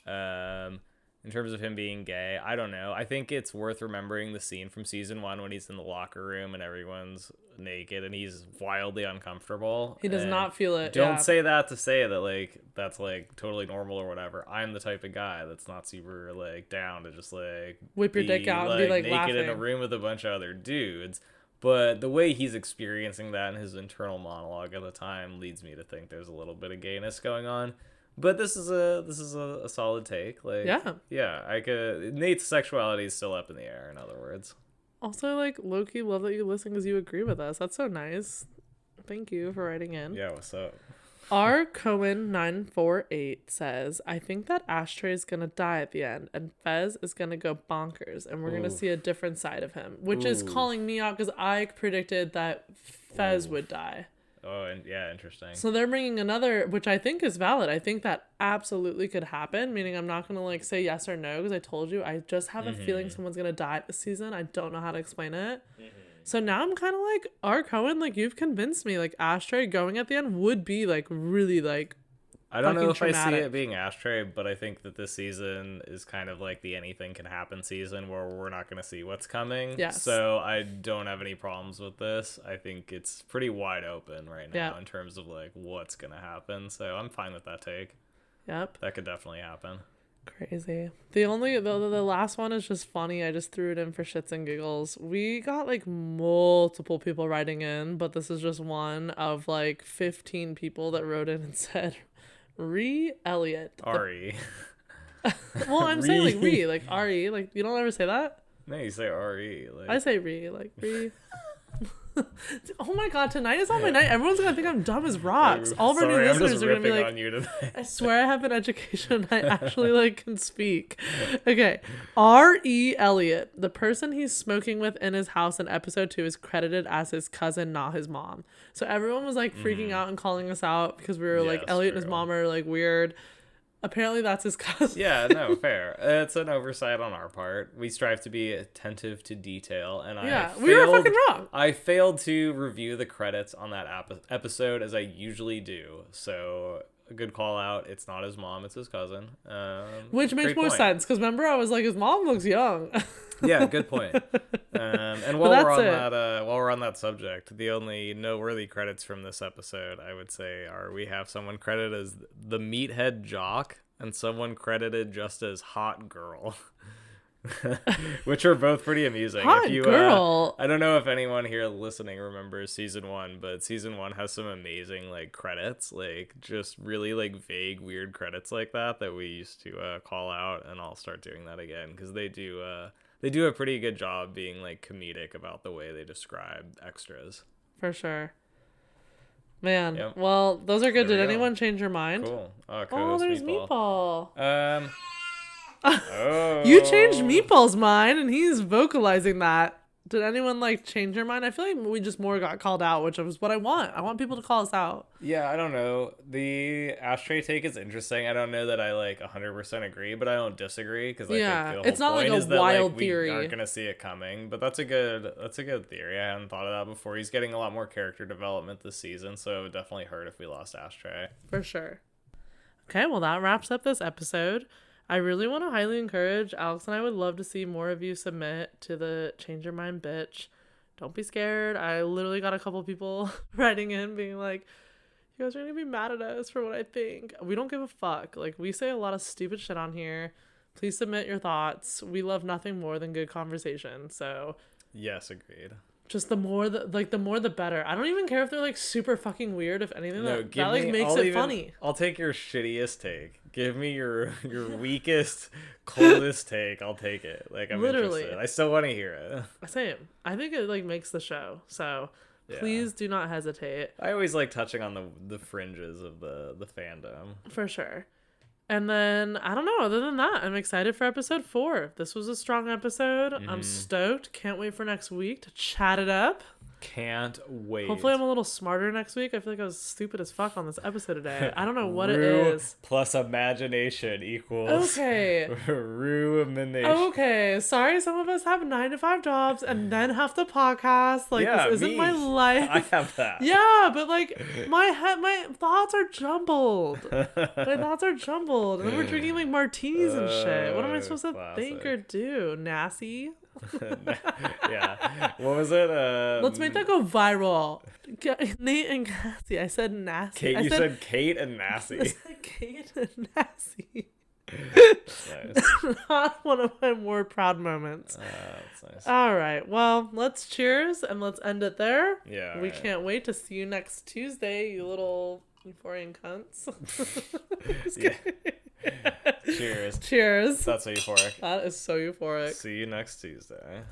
In terms of him being gay, I don't know. I think it's worth remembering the scene from season 1 when he's in the locker room and everyone's naked and he's wildly uncomfortable. He does not feel it. Don't say that to say that like that's like totally normal or whatever. I'm the type of guy that's not super like down to just like whip your dick out and be like naked laughing in a room with a bunch of other dudes. But the way he's experiencing that in his internal monologue at the time leads me to think there's a little bit of gayness going on. But this is a solid take. Like Nate's sexuality is still up in the air, in other words. Also, like, low-key love that you listen because you agree with us. That's so nice. Thank you for writing in. Yeah, what's up? R. Cohen948 says, I think that Ashtray is going to die at the end, and Fez is going to go bonkers, and we're going to see a different side of him, which is calling me out because I predicted that Fez would die. Oh, and yeah, interesting. So they're bringing another, which I think is valid. I think that absolutely could happen, meaning I'm not going to like say yes or no because I told you I just have a feeling someone's going to die this season. I don't know how to explain it. So now I'm kind of like, R. Cohen, like you've convinced me, like Ashtray going at the end would be like really like I don't know if traumatic. I see it being Ashtray, but I think that this season is kind of like the anything can happen season where we're not going to see what's coming. Yes. So I don't have any problems with this. I think it's pretty wide open right now in terms of like what's going to happen. So I'm fine with that take. Yep. That could definitely happen. Crazy. The last one is just funny. I just threw it in for shits and giggles. We got like multiple people writing in, but this is just one of like 15 people that wrote in and said Rue Elliott. Ari. Well, I'm saying like Rue, like Ari. Like you don't ever say that? No, you say Ari. Like... I say Rue, like Rue. Oh my god, tonight is not my night. Everyone's gonna think I'm dumb as rocks. All of our new listeners are gonna be like, on you I swear I have an education. I actually like can speak. Okay. R.E. Elliott, the person he's smoking with in his house in episode 2 is credited as his cousin, not his mom. So everyone was like freaking out and calling us out because we were like Elliott and his mom are like weird. Apparently that's his cousin. Yeah, no, fair. It's an oversight on our part. We strive to be attentive to detail, and we were fucking wrong. I failed to review the credits on that episode as I usually do. So a good call out. It's not his mom; it's his cousin. Which makes more sense because remember I was like, his mom looks young. Yeah, good point. And while we're on that subject, the only noteworthy credits from this episode, I would say, are we have someone credited as the meathead jock and someone credited just as hot girl, which are both pretty amusing. Hot girl. I don't know if anyone here listening remembers season 1, but season 1 has some amazing like credits, like just really like vague, weird credits like that we used to call out, and I'll start doing that again because they do a pretty good job being like comedic about the way they describe extras. For sure. Man, well, those are good. Did anyone change your mind? Cool. Oh, there's Meatball. Oh. You changed Meatball's mind, and he's vocalizing that. Did anyone like change your mind? I feel like we just more got called out, which is what I want. I want people to call us out. Yeah, I don't know. The Ashtray take is interesting. I don't know that I like 100% agree, but I don't disagree because like it's not like a wild theory. We aren't gonna see it coming, but that's a good theory. I hadn't thought of that before. He's getting a lot more character development this season, so it would definitely hurt if we lost Ashtray. For sure. Okay, well that wraps up this episode. I really want to highly encourage Alex and I would love to see more of you submit to the Change Your Mind Bitch. Don't be scared. I literally got a couple people writing in being like, you guys are going to be mad at us for what I think. We don't give a fuck. Like, we say a lot of stupid shit on here. Please submit your thoughts. We love nothing more than good conversation. So Yes, agreed. Just the more the better. I don't even care if they're like super fucking weird. If anything, that like makes it funny. I'll take your shittiest take. Give me your weakest, coldest take. I'll take it. Like, I'm literally interested. I still want to hear it. Same. I think it like makes the show. So please do not hesitate. I always like touching on the fringes of the fandom. For sure. And then, I don't know, other than that, I'm excited for episode 4. This was a strong episode. I'm stoked. Can't wait for next week to chat it up. Can't wait. Hopefully I'm a little smarter next week. I feel like I was stupid as fuck on this episode today. I don't know what it is. Plus imagination equals Rue Imagination. Okay. Sorry, some of us have 9-to-5 jobs and then have to podcast. Like, this isn't my life. I have that. Yeah, but like my thoughts are jumbled. My thoughts are jumbled. And then we're drinking like martinis and shit. What am I supposed to think or do? Nasty? Yeah. What was it? Let's make that go viral. Nate and Cassie. I said nasty. Kate, you said Kate and Nasty. I said Kate and Nasty. Nice. Not one of my more proud moments. That's nice. All right. Well, let's cheers and let's end it there. Yeah. We can't wait to see you next Tuesday, you little euphoric cunts. Yeah. Cheers. Cheers. That's so euphoric. That is so euphoric. See you next Tuesday.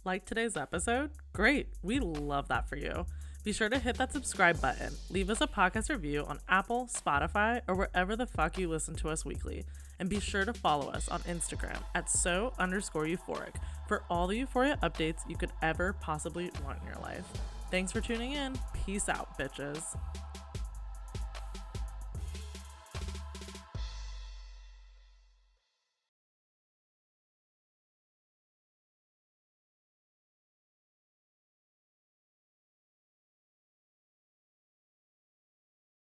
Like today's episode? Great. We love that for you. Be sure to hit that subscribe button. Leave us a podcast review on Apple, Spotify, or wherever the fuck you listen to us weekly. And be sure to follow us on Instagram at @so_euphoric for all the euphoria updates you could ever possibly want in your life. Thanks for tuning in. Peace out, bitches.